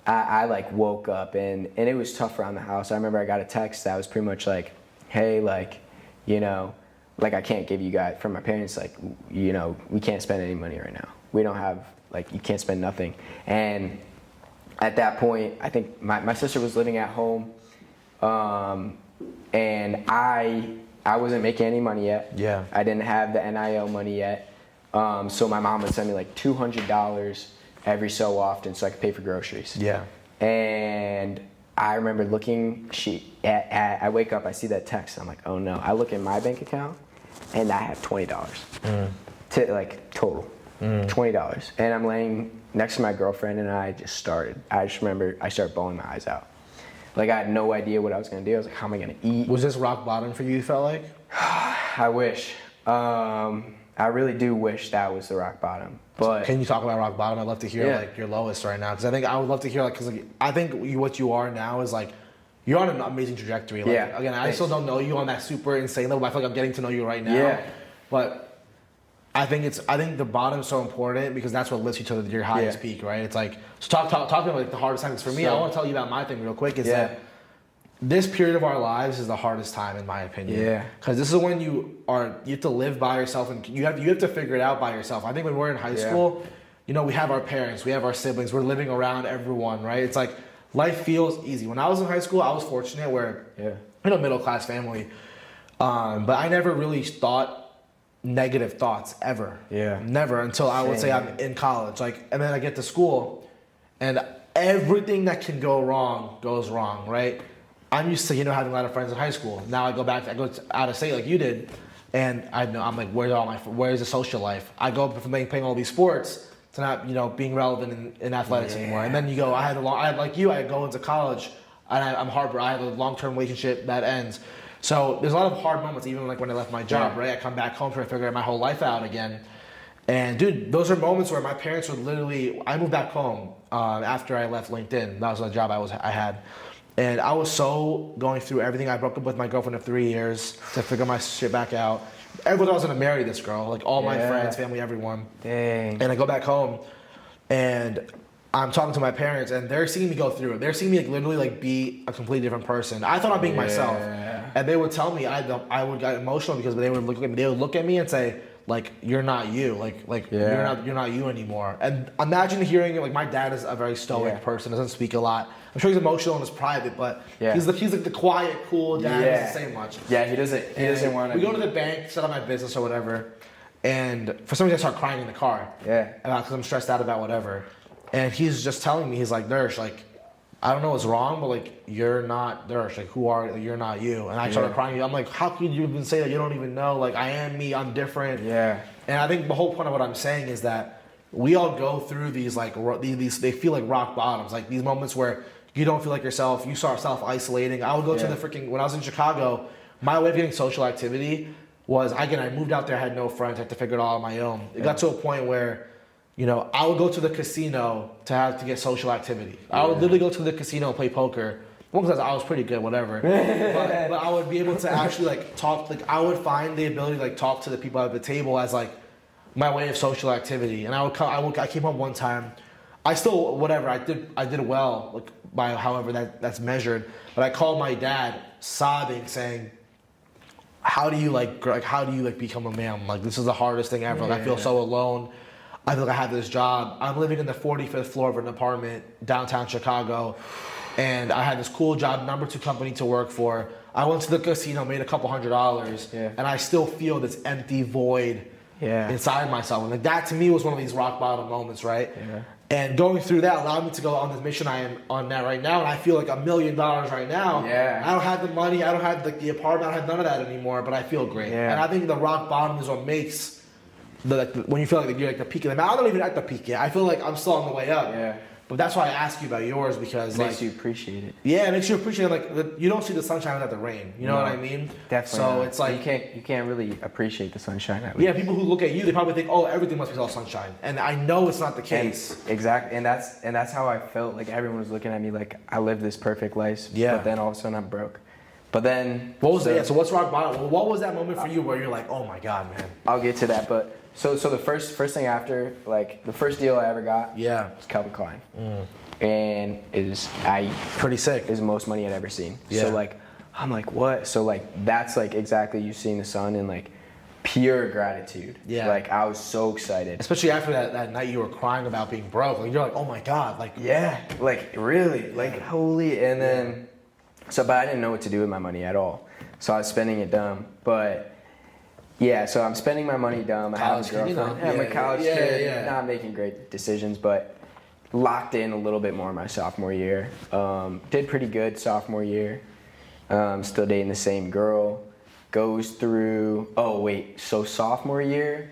I like woke up and it was tough around the house. I remember I got a text that was pretty much like, hey, like, you know, like I can't give you guys, from my parents, like, you know, we can't spend any money right now. We don't have, like, you can't spend nothing. And at that point, I think my sister was living at home, and I wasn't making any money yet. Yeah. I didn't have the NIL money yet. So my mom would send me like $200 every so often so I could pay for groceries. Yeah. And I remember looking, I wake up, I see that text, I'm like, oh no. I look in my bank account, and I have $20 to like total, $20. And I'm laying next to my girlfriend, and I just remember I started bawling my eyes out. Like I had no idea what I was gonna do. I was like, how am I gonna eat? Was this rock bottom for you, felt like? I wish. I really do wish that was the rock bottom. But can you talk about rock bottom? I'd love to hear like your lowest right now, because I would love to hear because I think what you are now is like you're on an amazing trajectory. Like, again, I still don't know you on that super insane level, but I feel like I'm getting to know you right now. Yeah. But I think the bottom's so important because that's what lifts you to your highest peak, right? It's like so talk about like the hardest times for me. I want to tell you about my thing real quick. Is that this period of our lives is the hardest time in my opinion. Yeah. Because this is when you have to live by yourself and you have to figure it out by yourself. I think when we're in high school, you know, we have our parents, we have our siblings, we're living around everyone, right? It's like life feels easy. When I was in high school, I was fortunate where in a middle class family, but I never really thought negative thoughts ever. Yeah. Never until I would say I'm in college. Like, and then I get to school and everything that can go wrong goes wrong, right? I'm used to, having a lot of friends in high school. Now I go out of state like you did, and I'm like, where's the social life? I go from playing all these sports to not, being relevant in athletics anymore. And then you go, I go into college, and I'm I have a long-term relationship that ends. So there's a lot of hard moments, even like when I left my job, right? I come back home trying to figure my whole life out again. And dude, those are moments where my parents would literally, I moved back home after I left LinkedIn. That was the job I had. And I was so going through everything. I broke up with my girlfriend of 3 years to figure my shit back out. Everyone thought I was gonna marry this girl, like all my friends, family, everyone. Dang. And I go back home, and I'm talking to my parents, and they're seeing me go through it. They're seeing me literally be a completely different person. I thought I'm being myself, and they would tell me I would get emotional because they would look at me. They would look at me and say, like, you're not you, you're not you anymore. And imagine hearing it. Like, my dad is a very stoic person, doesn't speak a lot. I'm sure he's emotional and is private, but he's like the quiet, cool dad. He doesn't say much. Yeah, he doesn't want to. We go to the bank, set up my business or whatever, and for some reason I start crying in the car. Yeah. Because I'm stressed out about whatever, and he's just telling me, he's like, Dersh, like, I don't know what's wrong, but like, you're not Dersh. Like, you're not you. And I started crying. I'm like, how could you even say that? You don't even know. Like, I am me. I'm different. Yeah. And I think the whole point of what I'm saying is that we all go through these they feel like rock bottoms, like these moments where you don't feel like yourself. You start self-isolating. I would go to when I was in Chicago, my way of getting social activity was, I moved out there, I had no friends, I had to figure it all on my own. It got to a point where, I would go to the casino to get social activity. I would literally go to the casino and play poker. One, because I was pretty good, whatever. but I would be able to actually talk. Like, I would find the ability to talk to the people at the table as my way of social activity. And I came home one time. I still I did well by however that's measured. But I called my dad sobbing, saying, how do you become a man? Like, this is the hardest thing ever. Like, I feel so alone. I feel like I have this job. I'm living in the 45th floor of an apartment downtown Chicago, and I had this cool job, number 2 company to work for. I went to the casino, made a couple $100s, and I still feel this empty void inside myself. And that to me was one of these rock bottom moments, right? Yeah. And going through that allowed me to go on this mission I am on that right now, and I feel like $1 million right now. Yeah. I don't have the money, I don't have the apartment, I don't have none of that anymore, but I feel great. Yeah. And I think the rock bottom is what makes when you feel like you're the peak of the mountain. I'm not even at the peak yet. I feel like I'm still on the way up. Yeah. But that's why I ask you about yours, because it makes you appreciate it. Yeah, it makes you appreciate it. You don't see the sunshine without the rain. You know what I mean? Definitely. So not. It's like you can't really appreciate the sunshine. People who look at you, they probably think, oh, everything must be all sunshine, and I know it's not the case. Exactly, and that's how I felt. Like, everyone was looking at me like I lived this perfect life. Yeah. But then all of a sudden I'm broke. But then so what's rock bottom? What was that moment for you where you're like, oh my god, man? I'll get to that, but. So the first thing after, the first deal I ever got was Calvin Klein. And pretty sick. Is the most money I'd ever seen. Yeah. So I'm like, what? So that's exactly you seeing the sun and pure gratitude. Yeah. I was so excited. Especially after that night you were crying about being broke. You're like, oh my god. Really. Holy. And then, but I didn't know what to do with my money at all. So I was spending it dumb. But yeah, so I'm spending my money dumb. I have a girlfriend. I'm a college kid. Not making great decisions, but locked in a little bit more my sophomore year. Did pretty good sophomore year. Still dating the same girl. Goes through. Oh wait, so sophomore year,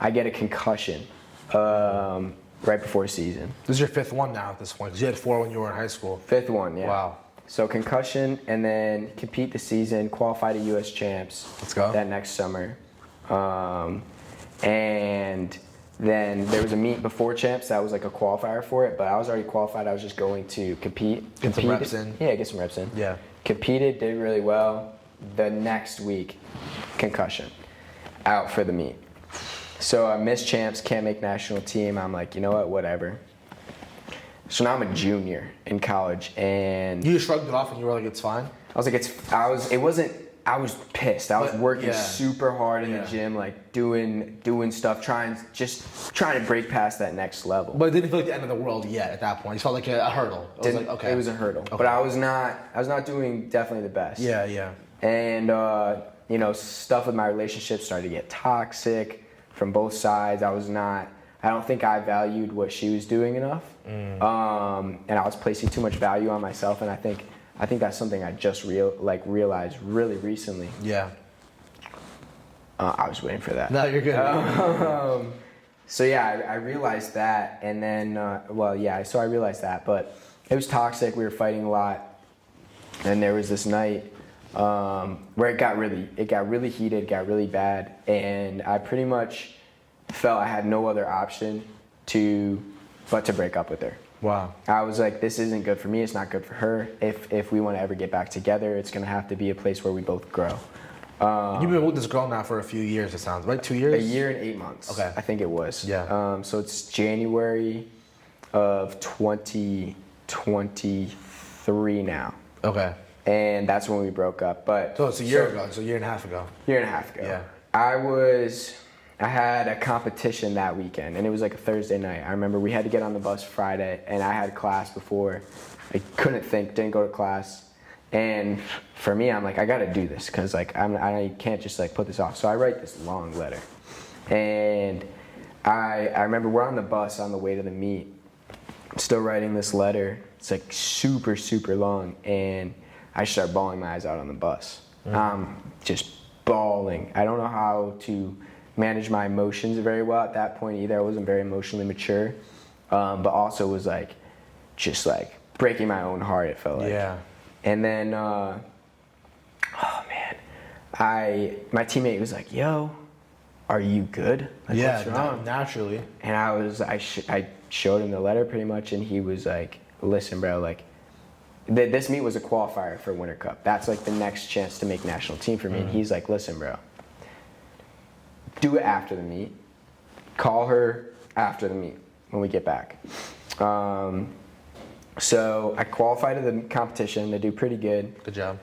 I get a concussion right before season. This is your 5th one now at this point, because you had 4 when you were in high school. 5th one, yeah. Wow. So concussion, and then compete the season, qualify to U.S. champs. Let's go. That next summer. And then there was a meet before champs that was a qualifier for it, but I was already qualified. I was just going to compete. Get some reps in. Yeah, get some reps in. Yeah. Competed, did really well. The next week, concussion. Out for the meet. So I missed champs, can't make national team. I'm like, you know what, whatever. So now I'm a junior in college, and you just shrugged it off and you were like, it's fine? I was like, I was pissed. I was working super hard in the gym, doing stuff, trying to break past that next level. But it didn't feel like the end of the world yet at that point. It felt like a hurdle. It was a hurdle. Okay. But I was not doing definitely the best. Yeah. And stuff with my relationship started to get toxic from both sides. I don't think I valued what she was doing enough. And I was placing too much value on myself, and I think I think that's something I just realized really recently. Yeah. I was waiting for that. No, you're good. So yeah, I realized that, and then so I realized that, but it was toxic. We were fighting a lot, and there was this night where it got really heated, got really bad, and I pretty much felt I had no other option but to break up with her. Wow. I was like, this isn't good for me. It's not good for her. If we want to ever get back together, it's gonna have to be a place where we both grow. You've been with this girl now for a few years, it sounds, right? 2 years? A year and 8 months. Okay. I think it was. Yeah. So it's January of 2023 now. Okay. And that's when we broke up. But So it's a year ago, so a year and a half ago. Year and a half ago. Yeah. I had a competition that weekend, and it was like a Thursday night. I remember we had to get on the bus Friday, and I had class before. I couldn't think, didn't go to class. And for me, I'm like, I gotta do this, because like I can't just like put this off. So I write this long letter. And I remember we're on the bus on the way to the meet, still writing this letter. It's like super, super long, and I start bawling my eyes out on the bus. Just bawling. I don't know how to manage my emotions very well at that point either. I wasn't very emotionally mature, but also was like, just like breaking my own heart, it felt like. Yeah. And then, my teammate was like, yo, are you good? Like, Yeah, what's wrong? naturally. And I showed him the letter pretty much, and he was like, listen, bro, like, this meet was a qualifier for Winter Cup. That's like the next chance to make national team for me. And he's like, listen, bro, do it after the meet. Call her after the meet when we get back. So I qualified to the competition. They do pretty good. Good job.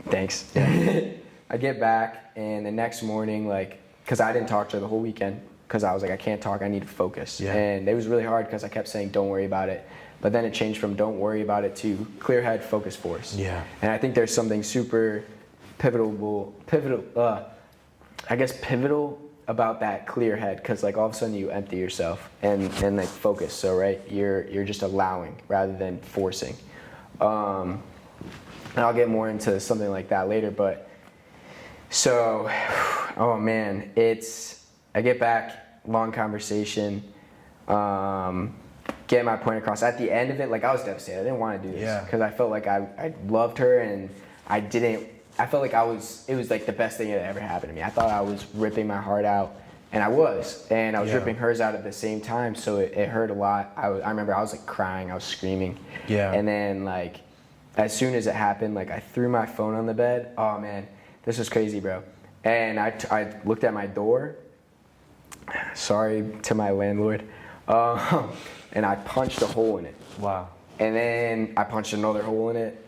Thanks. I get back, and the next morning, like, because I didn't talk to her the whole weekend, because I was like, I can't talk, I need to focus. Yeah. And it was really hard because I kept saying, don't worry about it. But then it changed from don't worry about it to clear head, focus, force. Yeah. And I think there's something super pivotal about that clear head, because like all of a sudden you empty yourself and like focus. So right, you're just allowing rather than forcing. And I'll get more into something like that later. But so, oh man, I get back, long conversation, get my point across. At the end of it, like I was devastated. I didn't want to do this because I felt like I loved her, and I felt like it was like the best thing that ever happened to me. I thought I was ripping my heart out, and I was ripping hers out at the same time, so it hurt a lot. I remember I was like crying, I was screaming. Yeah. And then like, as soon as it happened, like I threw my phone on the bed. Oh man, this was crazy, bro. And I looked at my door, sorry to my landlord, and I punched a hole in it. Wow. And then I punched another hole in it,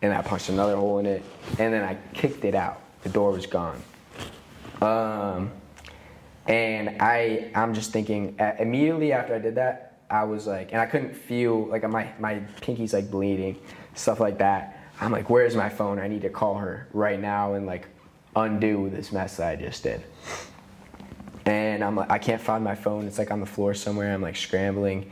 and I punched another hole in it, and then I kicked it out. The door was gone. And I'm just thinking, immediately after I did that, I was like, and I couldn't feel, like my pinky's like bleeding, stuff like that. I'm like, where's my phone? I need to call her right now and like undo this mess that I just did. And I'm like, I can't find my phone. It's like on the floor somewhere. I'm like scrambling.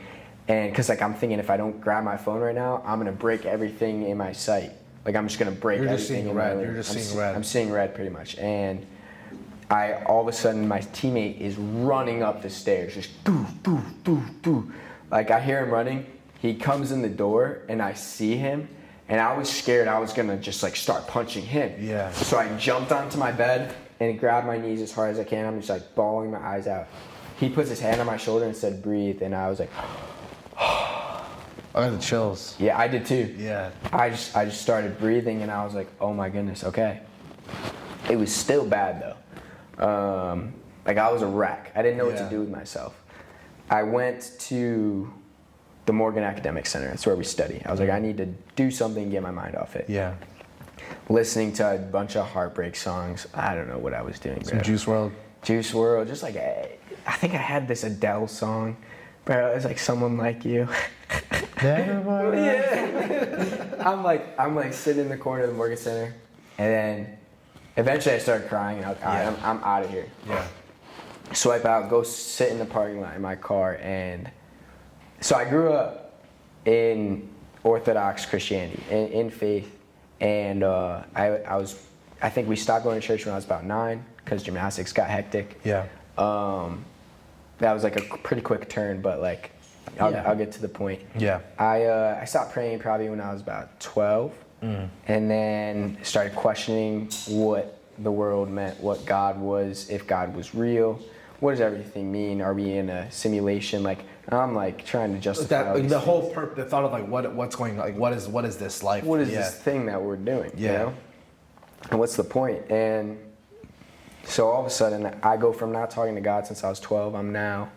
And cause like I'm thinking if I don't grab my phone right now, I'm gonna break everything in my sight. Like I'm just gonna break everything in my life. You're just seeing red. I'm seeing red pretty much. And all of a sudden my teammate is running up the stairs, just doo, doo, doo, doo. Like I hear him running. He comes in the door and I see him, and I was scared I was gonna just like start punching him. Yeah. So I jumped onto my bed and grabbed my knees as hard as I can. I'm just like bawling my eyes out. He puts his hand on my shoulder and said, breathe. And I was like, I got the chills. yeah, I did too. Yeah. I just started breathing, and I was like, oh my goodness, okay. It was still bad though. Like I was a wreck. I didn't know what to do with myself. I went to the Morgan Academic Center. That's where we study. I was like, I need to do something, get my mind off it. Yeah. Listening to a bunch of heartbreak songs. I don't know what I was doing. Some Juice WRLD. Juice WRLD. Just like, I think I had this Adele song. Bro, it was like Someone Like You. Yeah. I'm like sitting in the corner of the Morgan Center, and then eventually I started crying, and I was like, all right, I'm out of here. Yeah. Swipe out, go sit in the parking lot in my car. And so I grew up in Orthodox Christianity, in faith, And I think we stopped going to church when I was about 9 because gymnastics got hectic. Yeah. That was like a pretty quick turn, but like I'll get to the point. Yeah. I stopped praying probably when I was about 12, and then started questioning what the world meant, what God was, if God was real. What does everything mean? Are we in a simulation? Like I'm like trying to justify That, like, the whole the thought of like what's going on, like what is this life? What is this thing that we're doing? Yeah. You know? And what's the point? And so all of a sudden I go from not talking to God since I was 12. I'm now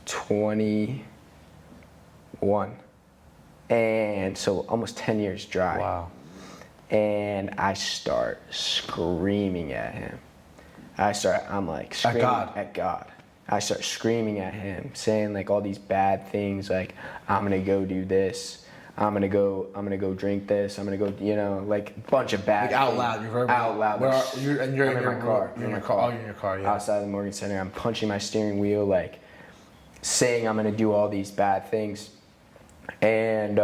21, and so almost 10 years dry. Wow. And I start screaming at him. I'm like screaming at God. I start screaming at him, saying like all these bad things, like I'm gonna go do this, I'm gonna go drink this, I'm gonna go, you know, like a bunch of bad. Like out things. loud, you're very out loud. you're in my car. You're in your car. Oh, you're in your car. Yeah. Outside the Morgan Center, I'm punching my steering wheel, like saying I'm gonna do all these bad things, and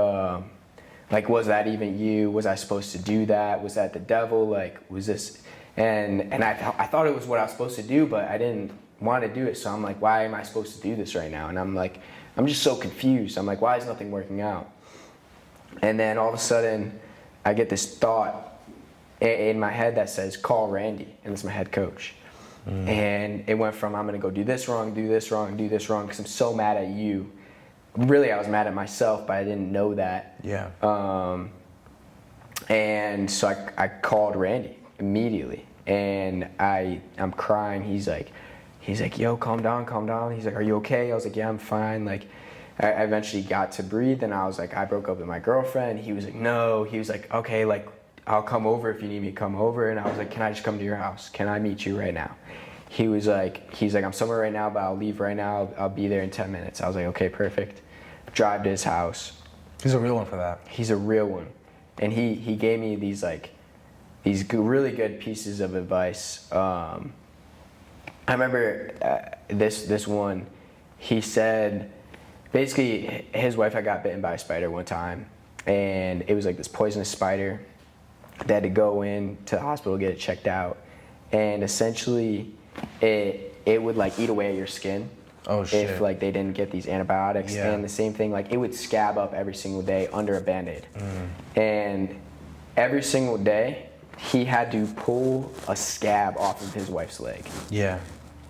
like, was that even you? Was I supposed to do that? Was that the devil? Like, was this? And I thought it was what I was supposed to do, but I didn't want to do it. So I'm like, why am I supposed to do this right now? And I'm like, I'm just so confused. I'm like, why is nothing working out? And then all of a sudden, I get this thought in my head that says, call Randy, and it's my head coach. And it went from, I'm gonna go do this wrong, because I'm so mad at you. Really, I was mad at myself, but I didn't know that. Yeah. And so I called Randy immediately, and I'm crying. He's like, yo, calm down. He's like, are you okay? I was like, yeah, I'm fine. Like, I eventually got to breathe, and I was like, I broke up with my girlfriend. He was like, no. He was like, okay, like, I'll come over if you need me to come over. And I was like, can I just come to your house? Can I meet you right now? He's like, I'm somewhere right now, but I'll leave right now. I'll be there in 10 minutes. I was like, okay, perfect. Drive to his house. He's a real one for that. He's a real one. And he gave me these really good pieces of advice. I remember this one. He said, basically, his wife had got bitten by a spider one time, and it was like this poisonous spider. They had to go in to the hospital, get it checked out, and essentially, it would like eat away at your skin. Oh shit. If like they didn't get these antibiotics. Yeah. And the same thing, like it would scab up every single day under a Band-Aid. And every single day he had to pull a scab off of his wife's leg. Yeah.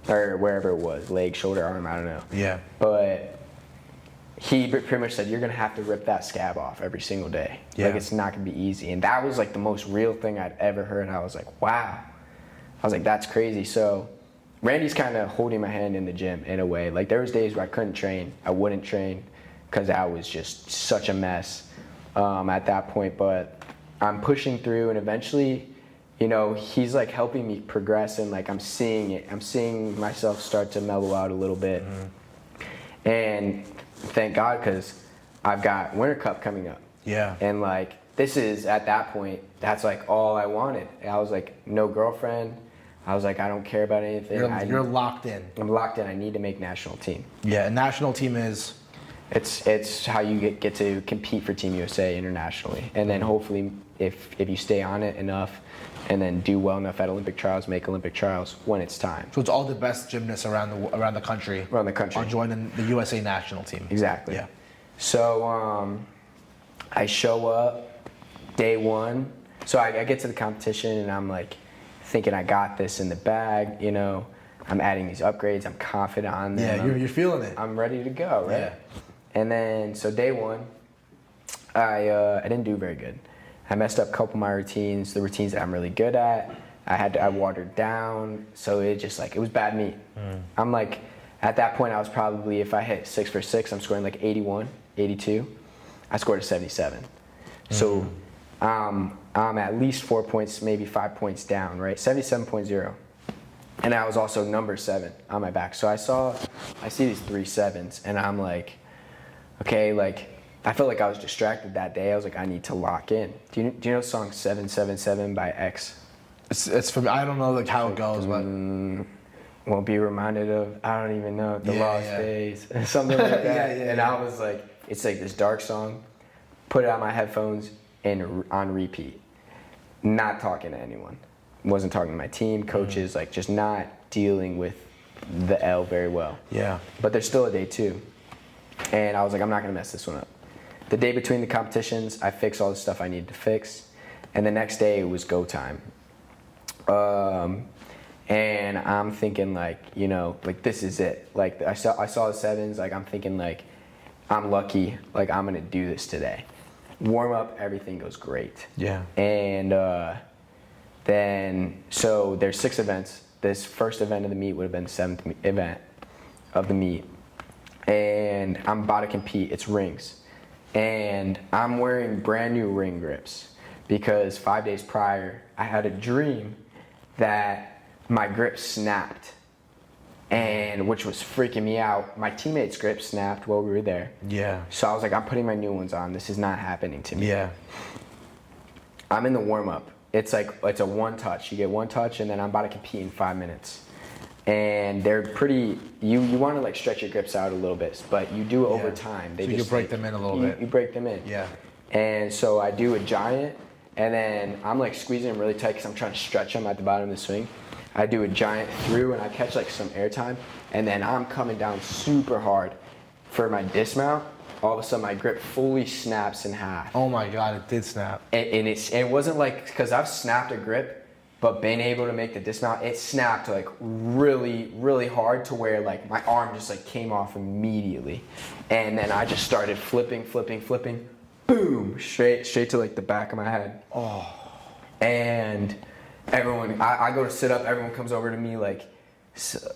Or wherever it was, leg, shoulder, arm, I don't know. Yeah. But he pretty much said, you're gonna have to rip that scab off every single day. Yeah. Like it's not gonna be easy. And that was like the most real thing I'd ever heard. I was like, wow. I was like, that's crazy. So Randy's kind of holding my hand in the gym in a way. Like there was days where I couldn't train. I wouldn't train because I was just such a mess at that point. But I'm pushing through, and eventually, you know, he's like helping me progress, and like I'm seeing it. I'm seeing myself start to mellow out a little bit. And thank God, because I've got Winter Cup coming up. Yeah. And like this is, at that point, that's like all I wanted. I was like, no girlfriend. I was like, I don't care about anything. You're locked in. I'm locked in. I need to make national team. Yeah, a national team is... It's how you get to compete for Team USA internationally. And then hopefully, if you stay on it enough and then do well enough at Olympic trials, make Olympic trials when it's time. So it's all the best gymnasts around the country. Around the country. Are joining the USA national team. Exactly. Yeah. So I show up day one. So I get to the competition, and I'm like thinking I got this in the bag, you know. I'm adding these upgrades. I'm confident on them. Yeah, you're feeling it. I'm ready to go, right? Yeah. And then, so day one, I didn't do very good. I messed up a couple of my routines, the routines that I'm really good at. I watered down, so it just like, it was bad meat. I'm like, at that point I was probably, if I hit 6 for 6, I'm scoring like 81, 82. I scored a 77. So I'm at least 4 points, maybe 5 points down, right? 77.0. And I was also number 7 on my back. So I see these 3 7s, and I'm like, okay, like, I felt like I was distracted that day. I was like, I need to lock in. Do you know the song 777 by X? It's from, I don't know like how it goes, but won't be reminded of, I don't even know, the lost days, something like that. And I was like, it's like this dark song, put it on my headphones and on repeat. not talking to anyone. Wasn't talking to my team, coaches, like just not dealing with the L very well. Yeah. But there's still a day 2. And I was like, I'm not gonna mess this one up. The day between the competitions, I fixed all the stuff I needed to fix. And the next day it was go time. And I'm thinking like, you know, like this is it. Like I saw the 7s, like I'm thinking like, I'm lucky, like I'm gonna do this today. Warm up, everything goes great. Yeah. And then, so there's 6 events. This first event of the meet would have been the 7th event of the meet. And I'm about to compete, it's rings. And I'm wearing brand new ring grips because 5 days prior, I had a dream that my grip snapped, and which was freaking me out. My teammate's grip snapped while we were there. Yeah. So I was like, I'm putting my new ones on. This is not happening to me. Yeah. I'm in the warm-up. It's like, it's a 1 touch. You get 1 touch, and then I'm about to compete in 5 minutes. And they're pretty, you want to like stretch your grips out a little bit, but you do it over time. So you break them in a little bit. You break them in. Yeah. And so I do a giant, and then I'm like squeezing them really tight because I'm trying to stretch them at the bottom of the swing. I do a giant through, and I catch like some air time, and then I'm coming down super hard for my dismount. All of a sudden, my grip fully snaps in half. Oh my God, it did snap. And it wasn't like, because I've snapped a grip, but being able to make the dismount, it snapped like really, really hard to where like my arm just like came off immediately. And then I just started flipping, boom, straight to like the back of my head. Oh. And everyone, I go to sit up, everyone comes over to me, like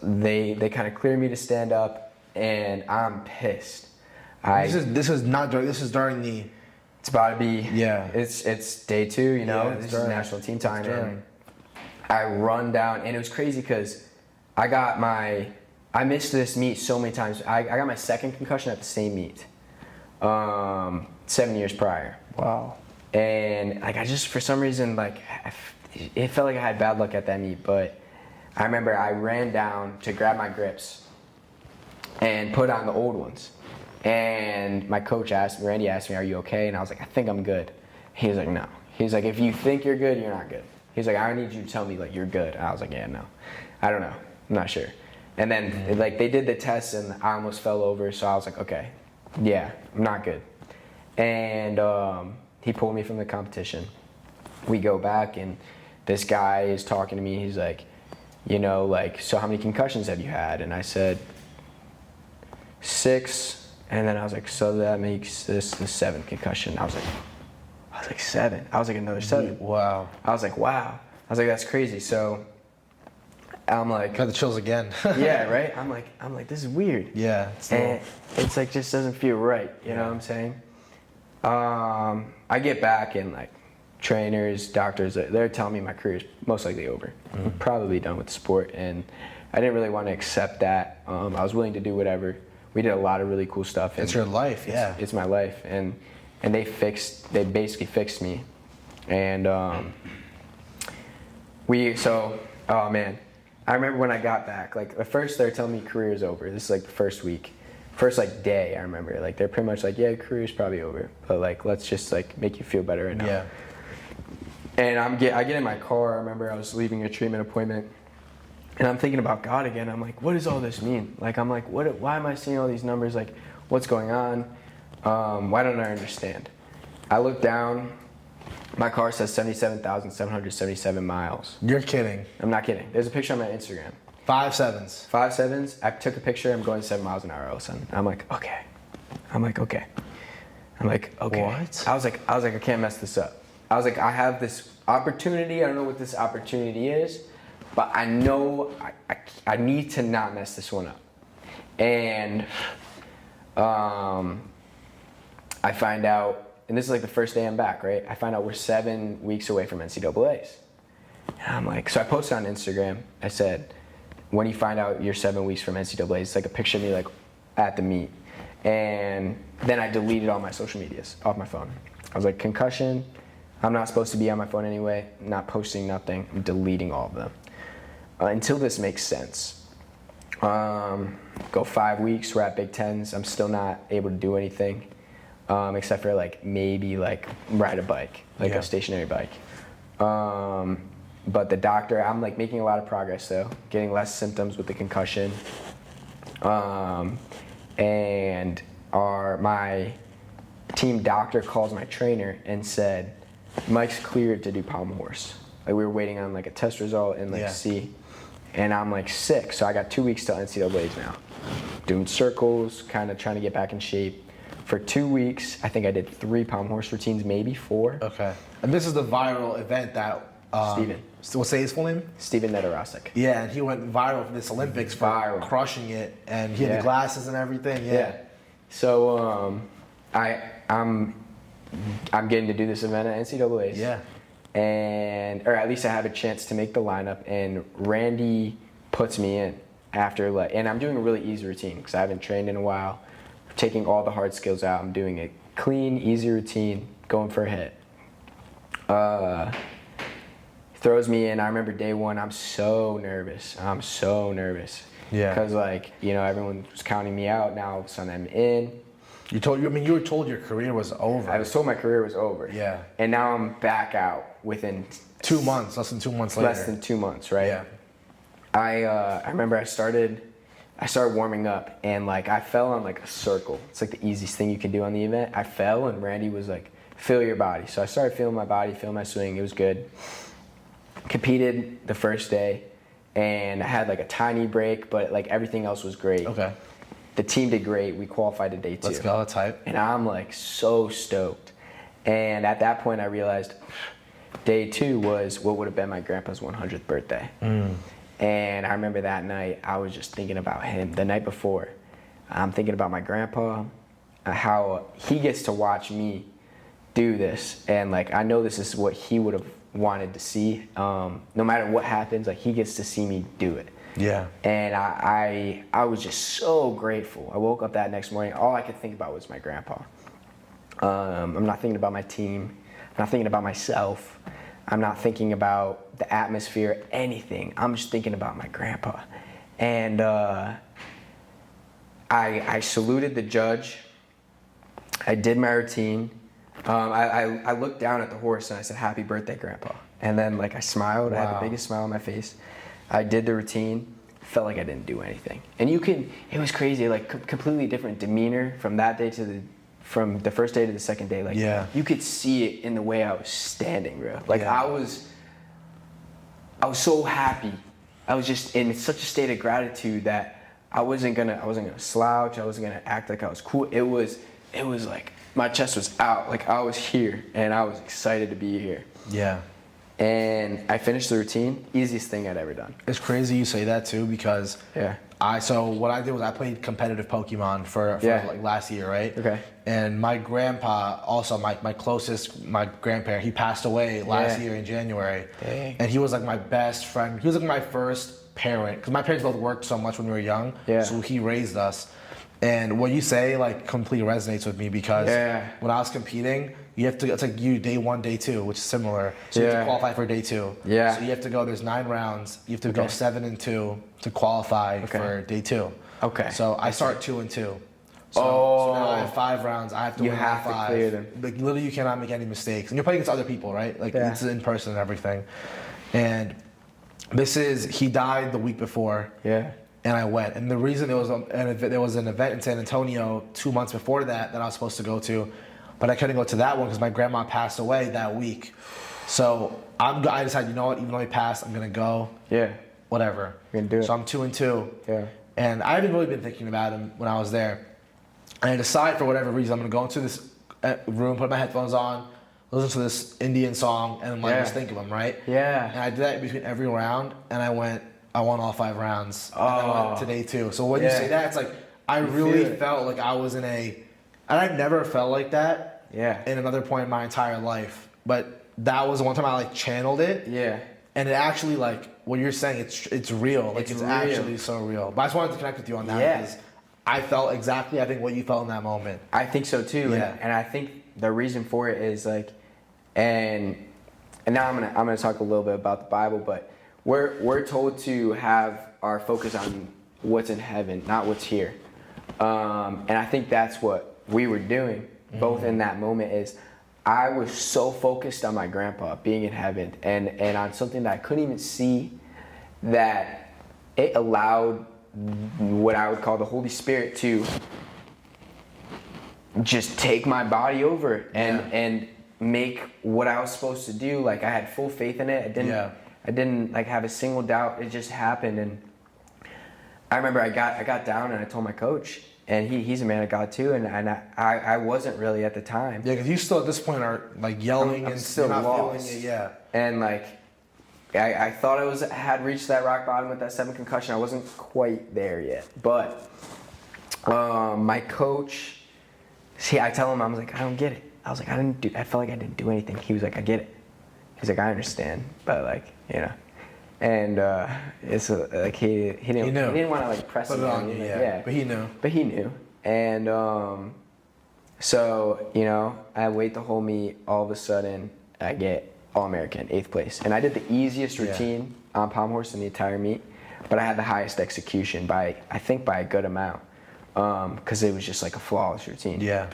they kind of clear me to stand up, and I'm pissed. This is during the. It's about to be. Yeah. It's day 2, you know. Yeah, this is national team time. And I run down, and it was crazy because I missed this meet so many times. I got my 2nd concussion at the same meet, 7 years prior. Wow. And like I just, for some reason, like it felt like I had bad luck at that meet. But I remember I ran down to grab my grips and put on the old ones. And my coach Randy asked me, "Are you okay?" And I was like, "I think I'm good." He was like, "No." He's like, "If you think you're good, you're not good." He's like, "I need you to tell me like you're good." And I was like, "Yeah, no, I don't know, I'm not sure." And then like they did the test, and I almost fell over. So I was like, "Okay, yeah, I'm not good." And he pulled me from the competition. We go back, and this guy is talking to me. He's like, you know, like, "So how many concussions have you had?" And I said, 6. And then I was like, "So that makes this the 7th concussion." I was like 7. I was like, another 7. Wow. I was like, wow. I was like, that's crazy. So I'm like, Got the chills again. yeah, right? I'm like, this is weird. Yeah. And it's like, just doesn't feel right. You know what I'm saying? I get back, and like trainers, doctors, they're telling me my career is most likely over. I'm probably done with the sport. And I didn't really want to accept that. I was willing to do whatever. We did a lot of really cool stuff. It's your life, yeah. It's my life, and they basically fixed me, and oh man, I remember when I got back. Like at first they're telling me career's over. This is like the first week, first like day. I remember like they're pretty much like, yeah, career's probably over, but like let's just like make you feel better right now. Yeah. And I get in my car. I remember I was leaving a treatment appointment. And I'm thinking about God again. I'm like, what does all this mean? Like, I'm like, why am I seeing all these numbers? Like, what's going on? Why don't I understand? I look down. My car says 77,777 miles. You're kidding. I'm not kidding. There's a picture on my Instagram. 5 7s. 5 7s. I took a picture. I'm going 7 miles an hour all of a sudden. I'm like, okay. Okay. What? I was like, I can't mess this up. I was like, I have this opportunity. I don't know what this opportunity is, but I know I need to not mess this one up. And I find out, and this is like the first day I'm back, right? I find out we're 7 weeks away from NCAAs. And I'm like, so I posted on Instagram. I said, when you find out you're 7 weeks from NCAAs, it's like a picture of me like at the meet. And then I deleted all my social medias off my phone. I was like, concussion, I'm not supposed to be on my phone anyway. I'm not posting nothing. I'm deleting all of them. Until this makes sense. Go 5 weeks, we're at Big Tens. I'm still not able to do anything, except for like maybe like ride a bike, like a stationary bike. But the doctor, I'm like making a lot of progress though, getting less symptoms with the concussion. And my team doctor calls my trainer and said, Mike's cleared to do pommel horse. Like we were waiting on like a test result and like C. And I'm like sick, so I got 2 weeks till NCAAs now. Doing circles, kind of trying to get back in shape. For 2 weeks, I think I did 3 pommel horse routines, maybe 4. Okay. And this is the viral event that Steven. We'll say his full name? Steven Nedorosik. Yeah, and he went viral for this Olympics for crushing it, and he had the glasses and everything. Yeah. So I'm getting to do this event at NCAAs. Yeah. Or at least I have a chance to make the lineup, and Randy puts me in after and I'm doing a really easy routine because I haven't trained in a while. I'm taking all the hard skills out. I'm doing a clean, easy routine, going for a hit. Throws me in. I remember day 1, I'm so nervous. Yeah. Because everyone was counting me out. Now all of a sudden I'm in. You were told your career was over. I was told my career was over. Yeah. And now I'm back out within 2 months, less than 2 months later. Less than 2 months, right? Yeah. I remember I started warming up and I fell on a circle. It's like the easiest thing you can do on the event. I fell and Randy was like, feel your body. So I started feeling my body, feeling my swing. It was good. Competed the first day and I had a tiny break, but everything else was great. Okay. The team did great. We qualified to day 2. Let's go, that's hype. And I'm so stoked. And at that point I realized day 2 was what would have been my grandpa's 100th birthday. And I remember that night I was just thinking about him. The night before, I'm thinking about my grandpa, how he gets to watch me do this. And I know this is what he would have wanted to see. No matter what happens, he gets to see me do it. Yeah. And I was just so grateful. I woke up that next morning, all I could think about was my grandpa. I'm not thinking about my team. I'm not thinking about myself. I'm not thinking about the atmosphere, anything. I'm just thinking about my grandpa. And I saluted the judge. I did my routine. I looked down at the horse and I said, "Happy birthday, Grandpa." And then I smiled. Wow. I had the biggest smile on my face. I did the routine. Felt like I didn't do anything. And it was crazy, completely different demeanor from that day from the first day to the second day. You could see it in the way I was standing, bro. I was so happy. I was just in such a state of gratitude that I wasn't gonna slouch. I wasn't gonna act like I was cool. It was my chest was out. I was here and I was excited to be here. Yeah. And I finished the routine. Easiest thing I'd ever done. It's crazy you say that too because so what I did was I played competitive Pokemon for last year, right? Okay. And my grandpa, also my grandparent, he passed away last year in January. Dang. And he was my best friend. He was my first parent because my parents both worked so much when we were young. Yeah. So he raised us. And what you say completely resonates with me because when I was competing, you have to, it's you day 1, day 2, which is similar. So you have to qualify for day 2. Yeah. So you have to go, there's 9 rounds. You have to go 7 and 2 to qualify for day 2. Okay. So I start 2 and 2. So now I have 5 rounds. I have to win all 5. To clear them. Literally you cannot make any mistakes. And you're playing against other people, right? It's in person and everything. And he died the week before. Yeah. And I went. And the reason there was an event in San Antonio 2 months before that I was supposed to go to, but I couldn't go to that one because my grandma passed away that week. So I decided, you know what, even though he passed, I'm gonna go. Yeah. Whatever. You're gonna do it. So I'm 2 and 2. Yeah. And I hadn't really been thinking about him when I was there. And I decided for whatever reason I'm gonna go into this room, put my headphones on, listen to this Indian song, and just think of him, right? Yeah. And I did that between every round, and I won all 5 rounds. And I went to day 2. So when you say that, it's I really felt like I was and I've never felt like that in another point in my entire life. But that was the one time I channeled it. Yeah. And it actually what you're saying, it's real. It's real. actually so real. But I just wanted to connect with you on that because I felt exactly, I think, what you felt in that moment. I think so too. Yeah. And I think the reason for it is and now I'm gonna talk a little bit about the Bible, but we're told to have our focus on what's in heaven, not what's here. And I think that's what we were doing, both in that moment, is I was so focused on my grandpa being in heaven and on something that I couldn't even see, that it allowed what I would call the Holy Spirit to just take my body over and make what I was supposed to do. Like, I had full faith in it. I didn't like have a single doubt. It just happened. And I remember I got down and I told my coach, and he's a man of God too, and I wasn't really at the time. Yeah, because you still at this point are like yelling I'm and still not lost. feeling it. Yeah. And like, I thought I had reached that rock bottom with that 7 concussion. I wasn't quite there yet, but my coach, I tell him, I was like, I don't get it. I was like, I felt like I didn't do anything. He was like, I get it. He's like, I understand, but like, you know. And it's like he didn't want to like press it on me. Yeah, but he knew. But he knew. And so, you know, I wait the whole meet. All of a sudden, I get All-American, 8th place. And I did the easiest routine on Palm Horse in the entire meet, but I had the highest execution by a good amount, because it was just like a flawless routine. Yeah.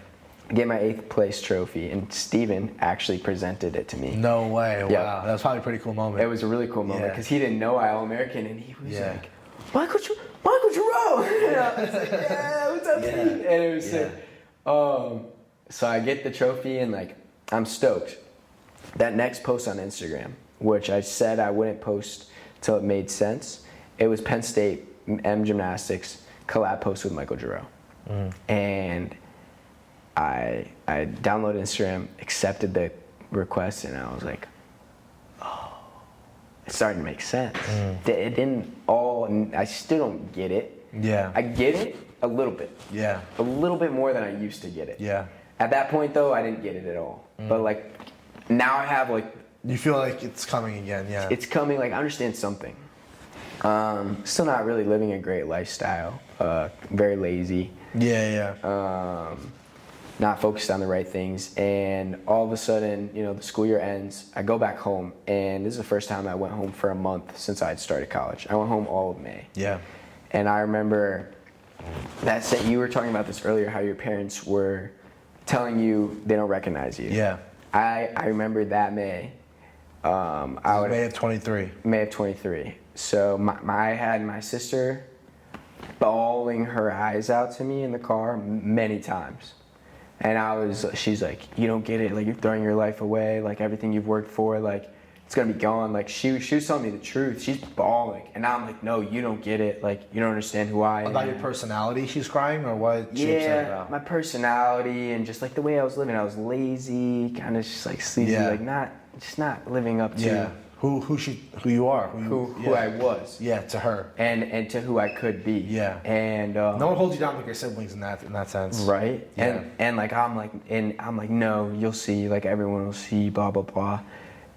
I get my 8th place trophy, and Steven actually presented it to me. No way. Yeah. Wow. That was probably a pretty cool moment. It was a really cool moment because he didn't know I All-American, and he was like, Michael Jaroh. Yeah. I was like, yeah, what's up, Steve? And it was sick. So I get the trophy, and like, I'm stoked. That next post on Instagram, which I said I wouldn't post till it made sense, it was Penn State M Gymnastics collab post with Michael Jaroh. And I downloaded Instagram, accepted the request, and I was like, oh, it's starting to make sense. It didn't all, I still don't get it. Yeah. I get it a little bit. Yeah. A little bit more than I used to get it. Yeah. At that point, though, I didn't get it at all. But like, now I have like, you feel like it's coming again. Yeah. it's coming, like, I understand something. Still not really living a great lifestyle. Very lazy. Yeah. Yeah. Not focused on the right things, and all of a sudden, you know, the school year ends. I go back home, and this is the first time I went home for a month since I had started college. I went home all of May. Yeah. And I remember you were talking about this earlier, how your parents were telling you they don't recognize you. Yeah. I remember that May. May of 23. May of 23. So I had my sister bawling her eyes out to me in the car many times. And she's like, you don't get it, like, you're throwing your life away, like, everything you've worked for, like, it's gonna be gone. Like, she was telling me the truth. She's bawling. And now I'm like, no, you don't get it, like, you don't understand who I am. About your personality she's crying, or what she upset about? My personality and just like the way I was living. I was lazy, kind of just like sleazy, like not living up to who you are, who I was. Yeah, to her. And to who I could be. Yeah. And no one holds you down like your siblings in that sense. Right. Yeah. And like I'm like, no, you'll see, like, everyone will see, blah blah blah.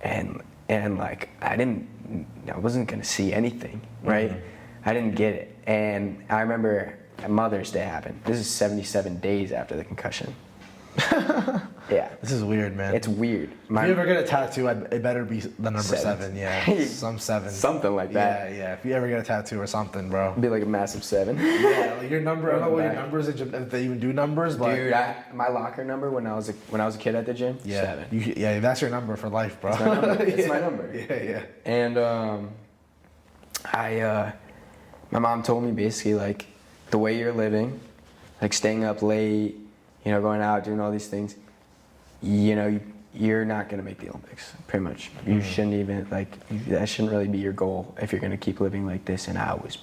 And like I wasn't gonna see anything, right? I didn't get it. And I remember Mother's Day happened. This is 77 days after the concussion. Yeah. This is weird, man. It's weird. If you ever get a tattoo, it better be the number 7. Yeah. Some 7. Something like that. Yeah. If you ever get a tattoo or something, bro. It'd be like a massive 7. Yeah, like your number. I don't know what your numbers, if they even do numbers, but dude, my locker number when I was a kid at the gym, 7. That's your number for life, bro. It's my number. It's my number. Yeah. And my mom told me basically, like, the way you're living, like staying up late, you know, going out, doing all these things, you know, you're not gonna make the Olympics, pretty much. You shouldn't even, like, that shouldn't really be your goal if you're gonna keep living like this. And I was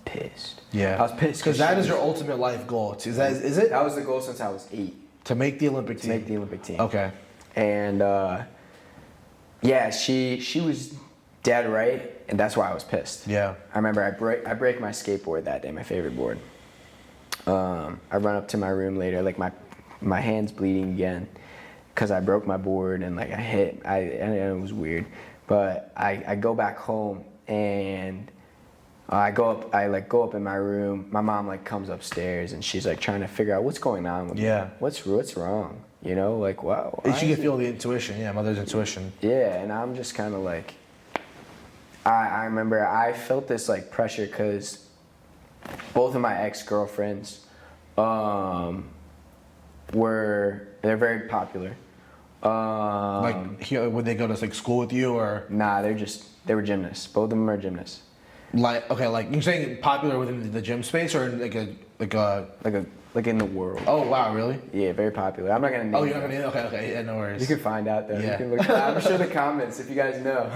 pissed. Yeah. I was pissed because that is your ultimate life goal. Is it? That was the goal since I was 8. To make the Olympic team. To make the Olympic team. Okay. And yeah, she was dead right, and that's why I was pissed. Yeah. I remember I break my skateboard that day, my favorite board. I run up to my room later, like my hand's bleeding again, because I broke my board and like I hit. And it was weird, but I go back home and I go up in my room. My mom like comes upstairs and she's like trying to figure out what's going on with me. What's wrong? You know, like, wow. She can feel the intuition. Yeah, mother's intuition. Yeah, and I'm just kind of like, I remember I felt this like pressure because both of my ex-girlfriends they're very popular. Would they go to like school with you or? Nah, they were gymnasts. Both of them are gymnasts. Like you're saying popular within the gym space or like in the world. Oh wow, really? Yeah, very popular. I'm not gonna name. Oh, you're not gonna. Okay, yeah, no worries. You can find out though. Yeah. You can look. I'm sure the comments if you guys know.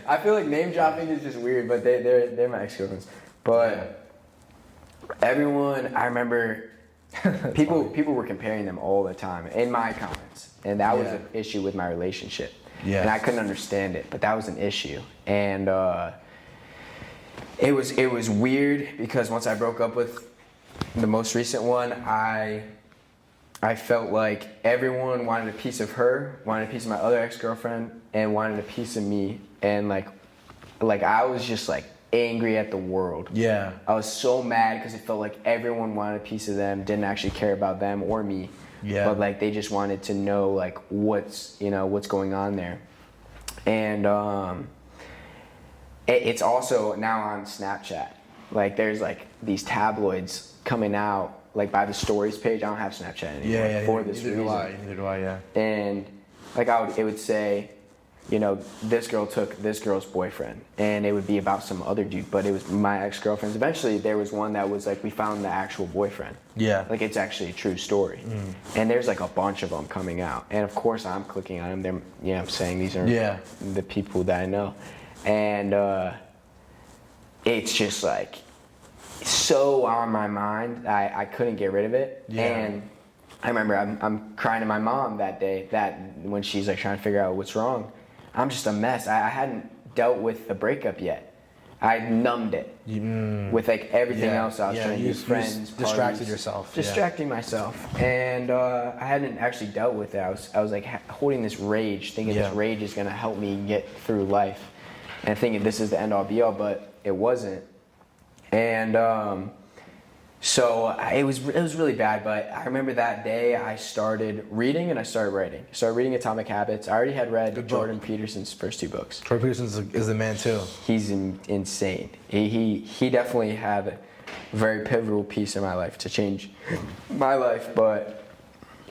I feel like name dropping is just weird, but they're my ex-girlfriends. But everyone, I remember, people were comparing them all the time in my comments, and that was an issue with my relationship. Yeah. And I couldn't understand it, but that was an issue, and it was weird because once I broke up with the most recent one, I felt like everyone wanted a piece of her, wanted a piece of my other ex-girlfriend, and wanted a piece of me, and like I was just like angry at the world. Yeah. I was so mad because it felt like everyone wanted a piece of them, didn't actually care about them or me. Yeah. But like they just wanted to know like what's going on there. And it's also now on Snapchat. Like there's like these tabloids coming out like by the stories page. I don't have Snapchat anymore for this reason. Neither do I, yeah. And like it would say, this girl took this girl's boyfriend, and it would be about some other dude, but it was my ex-girlfriends. Eventually there was one that was like, we found the actual boyfriend. Yeah. Like it's actually a true story. And there's like a bunch of them coming out. And of course I'm clicking on them. They're, I'm saying these are the people that I know. And it's just like so on my mind. I couldn't get rid of it. Yeah. And I remember I'm crying to my mom that day, that when she's like trying to figure out what's wrong. I'm just a mess. I hadn't dealt with the breakup yet. I numbed it with like everything else. I was trying to do friends, distracted yourself. Distracting myself, and I hadn't actually dealt with it. I was like holding this rage, thinking this rage is gonna help me get through life, and thinking this is the end all be all, but it wasn't. And so it was really bad, but I remember that day I started reading and I started writing. I started reading Atomic Habits. I already had read Jordan Peterson's first 2 books. Jordan Peterson is the man too. He's insane. He definitely had a very pivotal piece in my life to change my life, but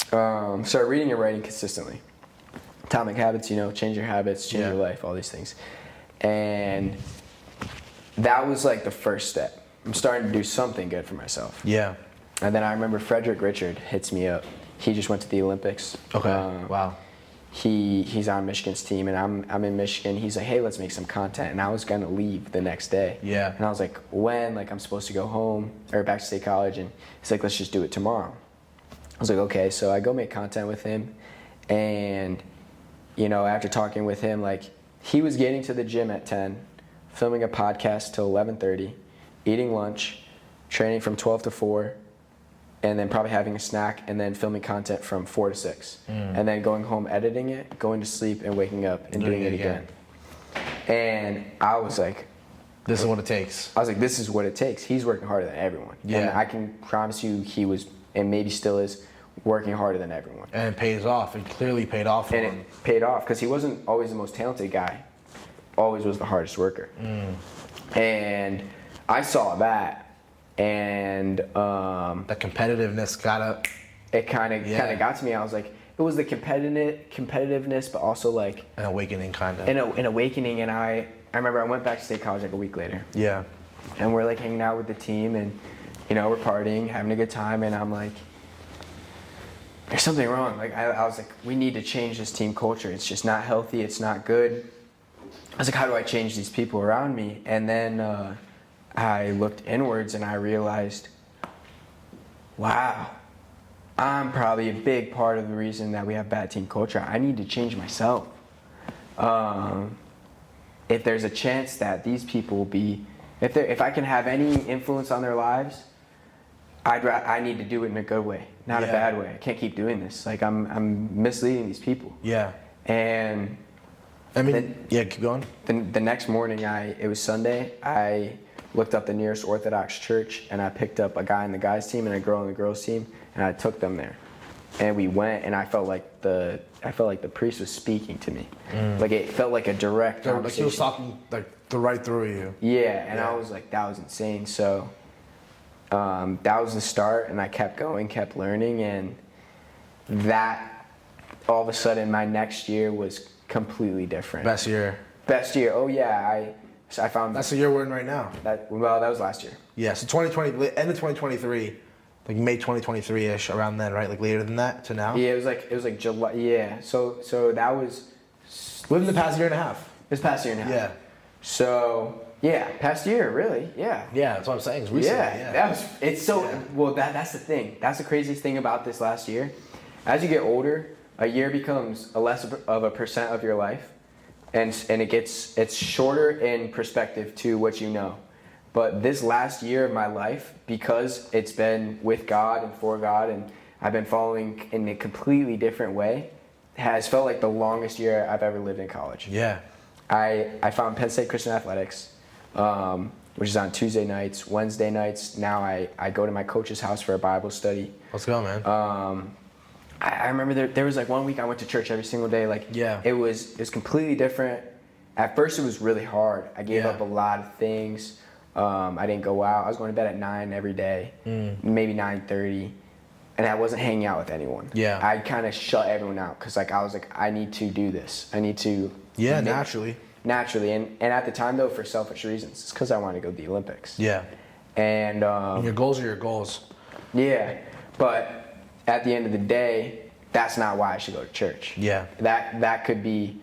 started reading and writing consistently. Atomic Habits, change your habits, change your life, all these things. And that was like the first step. I'm starting to do something good for myself. Yeah. And then I remember Frederick Richard hits me up. He just went to the Olympics. Okay. Wow. He's on Michigan's team, and I'm in Michigan. He's like, hey, let's make some content. And I was gonna leave the next day. Yeah. And I was like, when? Like I'm supposed to go home or back to State College, and he's like, let's just do it tomorrow. I was like, okay. So I go make content with him, and after talking with him, like he was getting to the gym at 10, filming a podcast till 11:30. Eating lunch, training from 12 to 4, and then probably having a snack, and then filming content from 4 to 6. And then going home, editing it, going to sleep, and waking up and doing it again. And I was like, this is what it takes. I was like, this is what it takes. He's working harder than everyone. Yeah. And I can promise you he was, and maybe still is, working harder than everyone. And it pays off. It clearly paid off for him. And it paid off, because he wasn't always the most talented guy. Always was the hardest worker. And I saw that, and the competitiveness it kind of got to me. I was like, it was the competitiveness, but also like an awakening, kind of. An awakening. And I remember I went back to State College like a week later. Yeah. And we're like hanging out with the team, and we're partying, having a good time, and I'm like, there's something wrong. Like I was like, we need to change this team culture. It's just not healthy. It's not good. I was like, how do I change these people around me? And then I looked inwards and I realized, wow, I'm probably a big part of the reason that we have bad team culture. I need to change myself. If there's a chance that these people will be, if I can have any influence on their lives, I need to do it in a good way, not a bad way. I can't keep doing this. Like I'm misleading these people. Yeah. And I mean, keep going. The next morning, it was Sunday. I looked up the nearest Orthodox church, and I picked up a guy on the guys team and a girl on the girls team, and I took them there. And we went, and I felt like the priest was speaking to me. Like it felt like a direct conversation. Like he was talking like right through you. Yeah, and I was like, that was insane. So that was the start, and I kept going, kept learning, and that all of a sudden my next year was completely different. Best year. Best year. Oh yeah, I found That's the year we're in right now. that. Well, that was last year. Yeah, so 2020, end of 2023, like May 2023-ish, around then, right? Like later than that to now? Yeah, it was like July. Yeah, so that was Within the past year and a half. this past year and a half. Yeah. So yeah, past year, really. Yeah. Yeah, that's what I'm saying. It's recently. Yeah, that was. It's so Yeah. well. That's the thing. That's the craziest thing about this last year. As you get older, a year becomes a less of a percent of your life, and it's shorter in perspective to what you know. But this last year of my life, because it's been with God and for God, and I've been following in a completely different way, has felt like the longest year I've ever lived in college. Yeah. I found Penn State Christian Athletics, which is on Tuesday nights, Wednesday nights. Now I go to my coach's house for a Bible study. Let's go, man. I remember there was like 1 week I went to church every single day. Like Yeah. it was completely different. At first it was really hard. I gave Yeah. up a lot of things. I didn't go out. I was going to bed at 9 every day, maybe 9:30, and I wasn't hanging out with anyone. Yeah. I kind of shut everyone out because I was like, I need to do this. I need to. Yeah, make- naturally. and at the time though, for selfish reasons, it's because I wanted to go to the Olympics. Yeah. And Your goals are your goals. yeah, but at the end of the day, that's not why I should go to church. Yeah. That could be,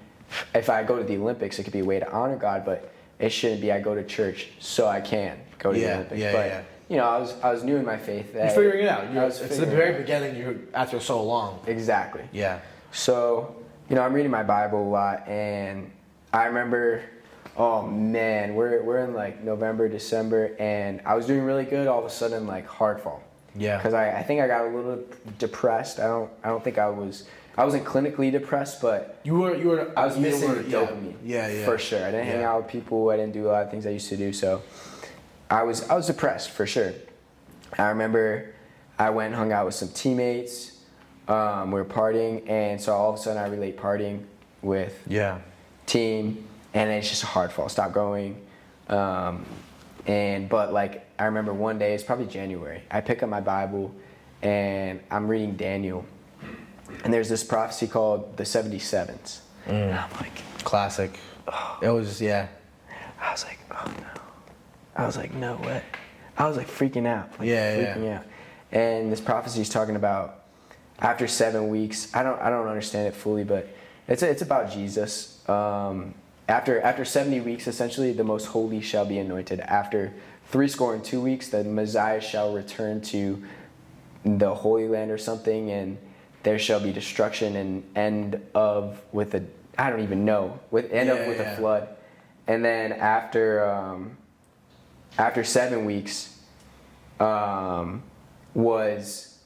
if I go to the Olympics, it could be a way to honor God, but it shouldn't be I go to church so I can go to the Yeah, Olympics. yeah, but yeah. you know, I was new in my faith. You're figuring it out. I was It's the figuring very it out. beginning. You're after so long. Exactly. Yeah. So, you know, I'm reading my Bible a lot, and I remember, oh man, we're in like November, December, and I was doing really good. All of a sudden, like hard fall. Yeah. Because I think I got a little depressed. I don't think I wasn't clinically depressed, but You were. I was missing the yeah. dopamine. Yeah. For sure. I didn't hang out with people. I didn't do a lot of things I used to do. So I was depressed for sure. I remember I went and hung out with some teammates. We were partying, and so all of a sudden I relate partying with Yeah. team, and it's just a hard fall. Stop going. But like I remember one day, it's probably January. I pick up my Bible, and I'm reading Daniel, and there's this prophecy called the 77s. And I'm like, Classic. It was yeah. I was like, oh no. I was like, no way. I was like freaking out. Like, freaking out. And this prophecy is talking about after 7 weeks. I don't understand it fully, but it's about Jesus. After 70 weeks, essentially, the most holy shall be anointed. After 62 weeks, the Messiah shall return to the Holy Land or something, and there shall be destruction and end of with a I don't even know with a flood. And then after 7 weeks was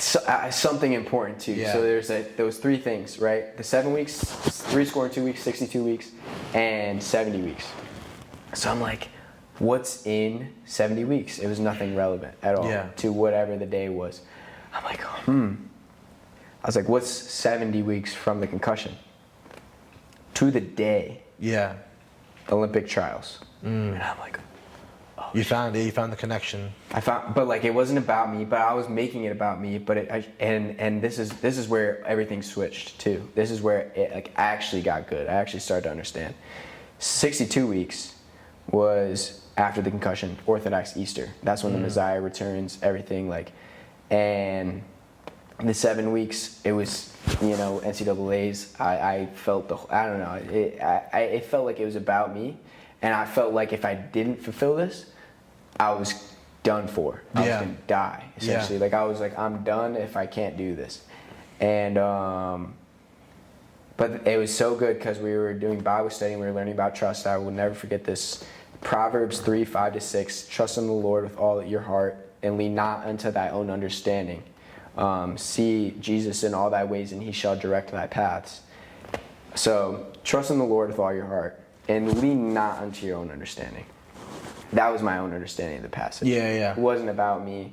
something important too. Yeah. So there's those three things, right? The 7 weeks, 62 weeks, 62 weeks, and 70 weeks. So I'm like, what's in 70 weeks? It was nothing relevant at all to whatever the day was. I'm like, I was like, what's 70 weeks from the concussion? To the day. Yeah. Olympic trials. And I'm like, You found it. You found the connection. but like it wasn't about me, but I was making it about me. But and this is where everything switched too. This is where it like actually got good. I actually started to understand. 62 weeks was after the concussion, Orthodox Easter. That's when the Messiah returns. Everything like, and the 7 weeks it was NCAA's. I felt I don't know. It felt like it was about me, and I felt like if I didn't fulfill this, I was done for. I was gonna die essentially. Like I was like, I'm done if I can't do this. And but it was so good because we were doing Bible study and we were learning about trust. I will never forget this. Proverbs 3:5-6. Trust in the Lord with all your heart and lean not unto thy own understanding. See Jesus in all thy ways and he shall direct thy paths. So trust in the Lord with all your heart and lean not unto your own understanding. That was my own understanding of the passage. It wasn't about me.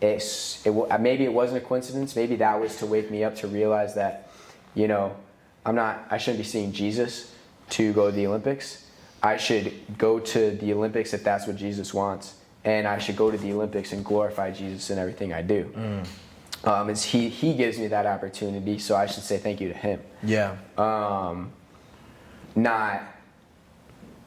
Maybe it wasn't a coincidence. Maybe that was to wake me up to realize that, I shouldn't be seeing Jesus to go to the Olympics. I should go to the Olympics if that's what Jesus wants. And I should go to the Olympics and glorify Jesus in everything I do. is he gives me that opportunity, so I should say thank you to him. Yeah.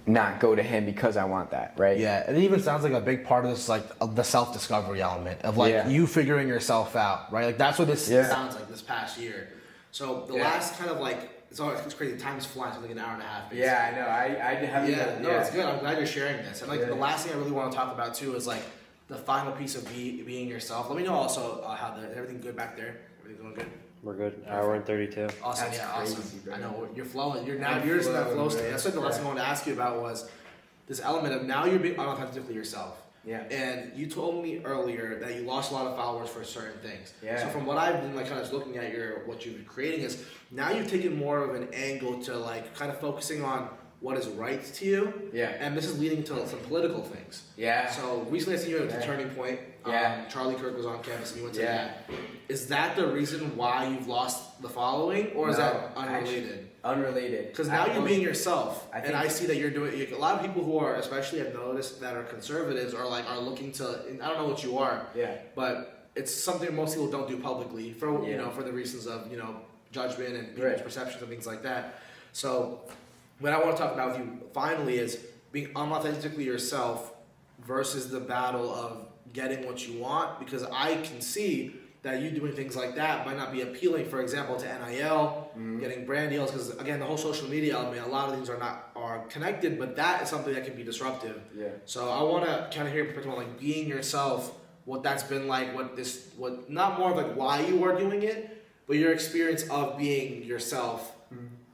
Not go to him because I want that, right? Yeah, it even sounds like a big part of this, like the self-discovery element of like you figuring yourself out, right? Like that's what this sounds like this past year. So the last kind of like it's crazy. Time's flying. It's like an hour and a half. Basically. Yeah, I know. I haven't. It's good. I'm glad you're sharing this. And like the last thing I really want to talk about too is like the final piece of being yourself. Let me know also how is everything good back there? Everything going good? We're good. Hour and 32. Awesome. That's crazy, awesome. bro. I know you're flowing. You're in that flow state. That's what the last thing I wanted to ask you about was this element of now you're being unauthentically yourself. Yeah. And you told me earlier that you lost a lot of followers for certain things. Yeah. So from what I've been like kind of looking at what you've been creating is now you've taken more of an angle to like kind of focusing on what is right to you. Yeah. And this is leading to some political things. Yeah. So recently I seen you at the Turning Point. Charlie Kirk was on campus and you went to that. Is that the reason why you've lost the following, or is that unrelated? Unrelated. Because now you're being yourself, and I see that you're doing. A lot of people who are, especially I've noticed, that are conservatives are looking to. I don't know what you are. Yeah. But it's something most people don't do publicly for for the reasons of judgment and people's perceptions and things like that. So what I want to talk about with you finally is being unauthentically yourself versus the battle of getting what you want, because I can see that you doing things like that might not be appealing, for example, to NIL, getting brand deals, because again, the whole social media element, a lot of things are connected, but that is something that can be disruptive. Yeah. So I want to kind of hear your perspective on like being yourself, what that's been like, what not more of like why you are doing it, but your experience of being yourself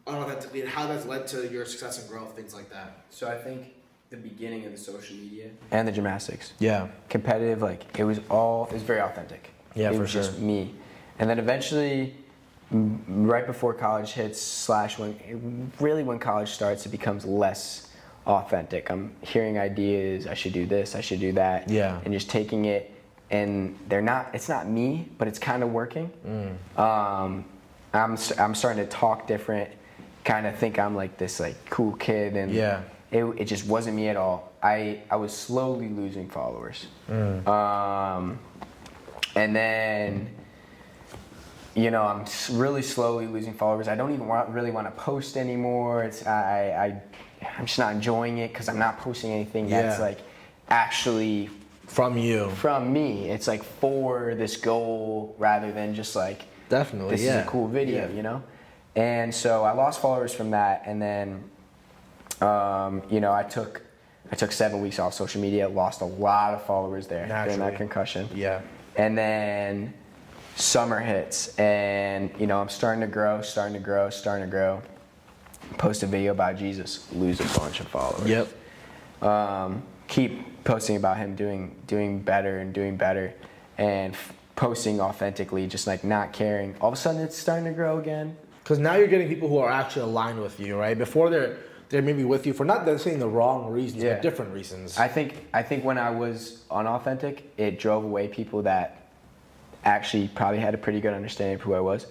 unauthentically and how that's led to your success and growth, things like that. So I think the beginning of the social media and the gymnastics. Yeah. Competitive, like it was very authentic. Yeah, it for was sure. just me. And then eventually, right before college hits, when college starts, it becomes less authentic. I'm hearing ideas, I should do this, I should do that. Yeah. And just taking it, and it's not me, but it's kind of working. I'm starting to talk different, kind of think I'm like this like cool kid, and it just wasn't me at all. I was slowly losing followers. And then, I'm really slowly losing followers. I don't even really want to post anymore. I'm just not enjoying it because I'm not posting anything that's like actually from me. It's like for this goal rather than just like this is a cool video, And so I lost followers from that, and then I took 7 weeks off social media, lost a lot of followers there during that concussion. Yeah. And then summer hits, and I'm starting to grow. Post a video about Jesus, lose a bunch of followers. Yep. Keep posting about him doing better, and posting authentically, just like not caring. All of a sudden, it's starting to grow again. Because now you're getting people who are actually aligned with you, right? Before they're maybe with you for not saying the wrong reasons, but different reasons. I think when I was unauthentic, it drove away people that actually probably had a pretty good understanding of who I was,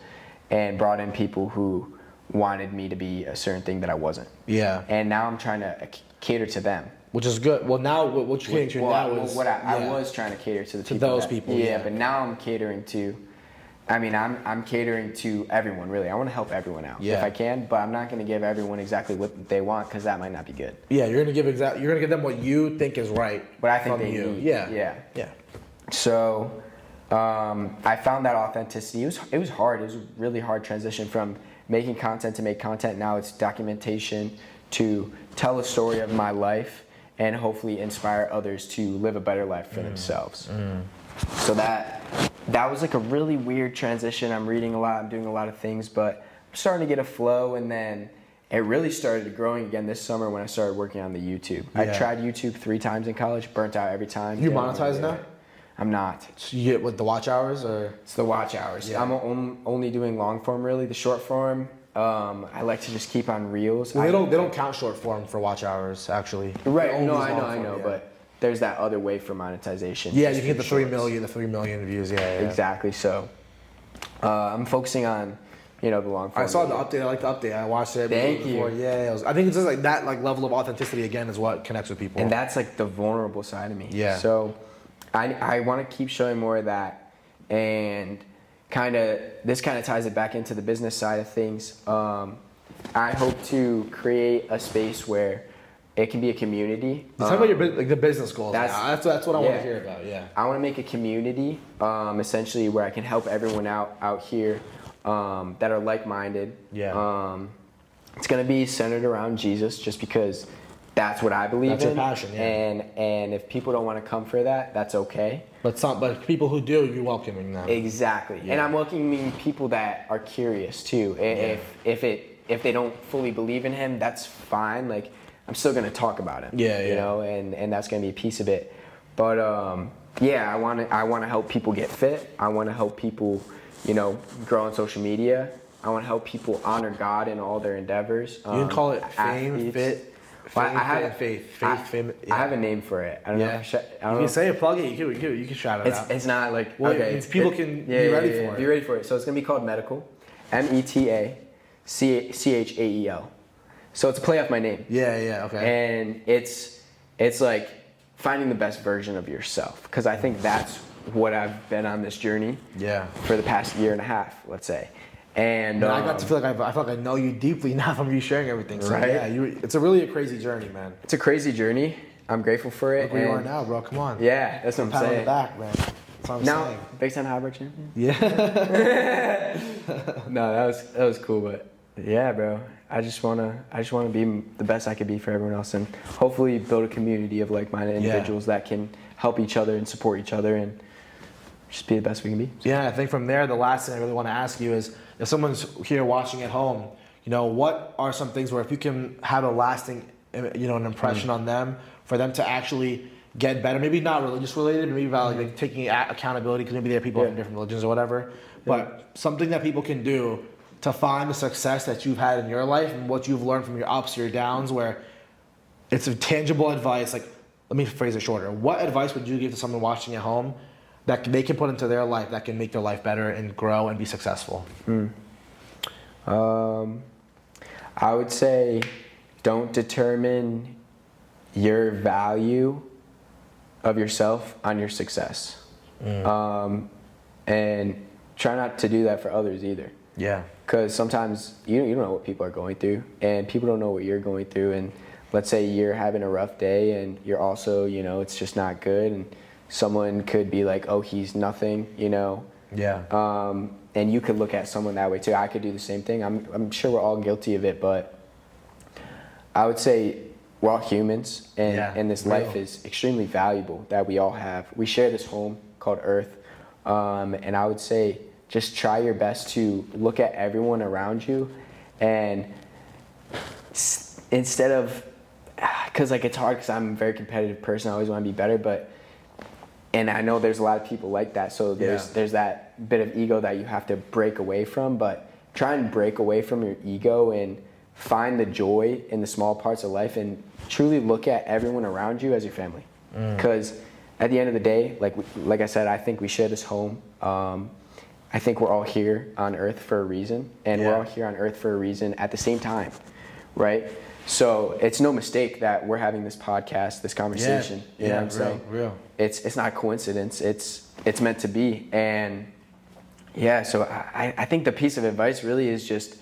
and brought in people who wanted me to be a certain thing that I wasn't. Yeah. And now I'm trying to cater to them. Which is good. Well, now what you're catering to now is... I was trying to cater to those people. Yeah, but now I'm catering to... I'm catering to everyone, really. I want to help everyone out if I can, but I'm not going to give everyone exactly what they want, because that might not be good. Yeah, you're going to give them what you think is right. What I think they need. Yeah. So I found that authenticity. It was hard. It was a really hard transition from making content to make content. Now it's documentation to tell a story of my life and hopefully inspire others to live a better life for themselves. So that was like a really weird transition. I'm reading a lot, I'm doing a lot of things, but I'm starting to get a flow, and then it really started growing again this summer when I started working on the YouTube. I tried YouTube 3 times in college, burnt out every time. You monetize now? I'm not. So you get with the watch hours, or? It's the watch hours. Yeah. I'm only doing long form, really. The short form, I like to just keep on reels. Well, they don't count short form for watch hours, actually. Right. No, I know, but there's that other way for monetization. Yeah, you can get the 3 million views. Yeah. Exactly. So I'm focusing on, the long form. I saw the update. I like the update. I watched it. Thank you. Yeah, I think it's just like that, like level of authenticity again is what connects with people. And that's like the vulnerable side of me. Yeah. So I want to keep showing more of that, and this kind of ties it back into the business side of things. I hope to create a space where it can be a community. Talk about the business goals. That's what I want to hear about. Yeah. I want to make a community, essentially, where I can help everyone out here that are like-minded. Yeah. It's gonna be centered around Jesus, just because that's what I believe in. That's your passion. Yeah. And if people don't want to come for that, that's okay. But people who do, you're welcoming them. Exactly. Yeah. And I'm welcoming people that are curious too. If they don't fully believe in him, that's fine. Like, I'm still gonna talk about him. Yeah. You know, and that's gonna be a piece of it. But I wanna help people get fit. I wanna help people, grow on social media. I wanna help people honor God in all their endeavors. You can call it fame, fit. Faith. I have a name for it. I don't know. If you can say it, plug it. You can shout it out. It's not like people can be ready for it. Be ready for it. So it's gonna be called Medical, METACHAEL. So it's a play off my name. Yeah. Okay. And it's like finding the best version of yourself, because I think that's what I've been on this journey. Yeah. For the past year and a half, let's say. And I got to feel like I feel like I know you deeply now from you sharing everything. So right? Yeah, it's really a crazy journey, man. It's a crazy journey. I'm grateful for it. Look where you are now, bro. Come on. Yeah, that's what I'm saying. On the back, man. That's what I'm saying. Big Ten Hybrid champion. Yeah. No, that was cool, but yeah, bro. I just wanna be the best I could be for everyone else, and hopefully build a community of like-minded individuals that can help each other and support each other and just be the best we can be. Yeah, I think from there, the last thing I really want to ask you is, if someone's here watching at home, what are some things where if you can have a lasting, an impression on them, for them to actually get better, maybe not religious related, maybe about like taking accountability, because maybe there are people from different religions or whatever, but something that people can do to find the success that you've had in your life and what you've learned from your ups, your downs, where it's a tangible advice. Like, let me phrase it shorter. What advice would you give to someone watching at home that they can put into their life that can make their life better and grow and be successful? I would say, don't determine your value of yourself on your success. And try not to do that for others either. Yeah. Because sometimes you don't know what people are going through, and people don't know what you're going through. And let's say you're having a rough day, and you're also, it's just not good, and someone could be like, oh, he's nothing, Yeah. And you could look at someone that way too. I could do the same thing. I'm sure we're all guilty of it, but I would say we're all humans, and this life is extremely valuable that we all have. We share this home called Earth, and I would say just try your best to look at everyone around you, and instead of, because it's hard, because I'm a very competitive person. I always want to be better, and I know there's a lot of people like that, so there's that bit of ego that you have to break away from, but try and break away from your ego and find the joy in the small parts of life, and truly look at everyone around you as your family. Because at the end of the day, like I said, I think we share this home. I think we're all here on Earth for a reason, and we're all here on Earth for a reason at the same time, right? So it's no mistake that we're having this podcast, this conversation. You know what I'm saying? Real. It's not a coincidence. It's meant to be. And so I think the piece of advice really is just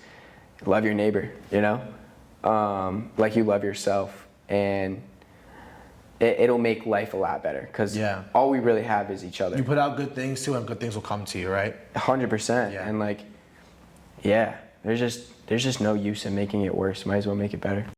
love your neighbor, like you love yourself, and it'll make life a lot better, because all we really have is each other. You put out good things too, and good things will come to you, right? 100%. And there's just no use in making it worse. Might as well make it better.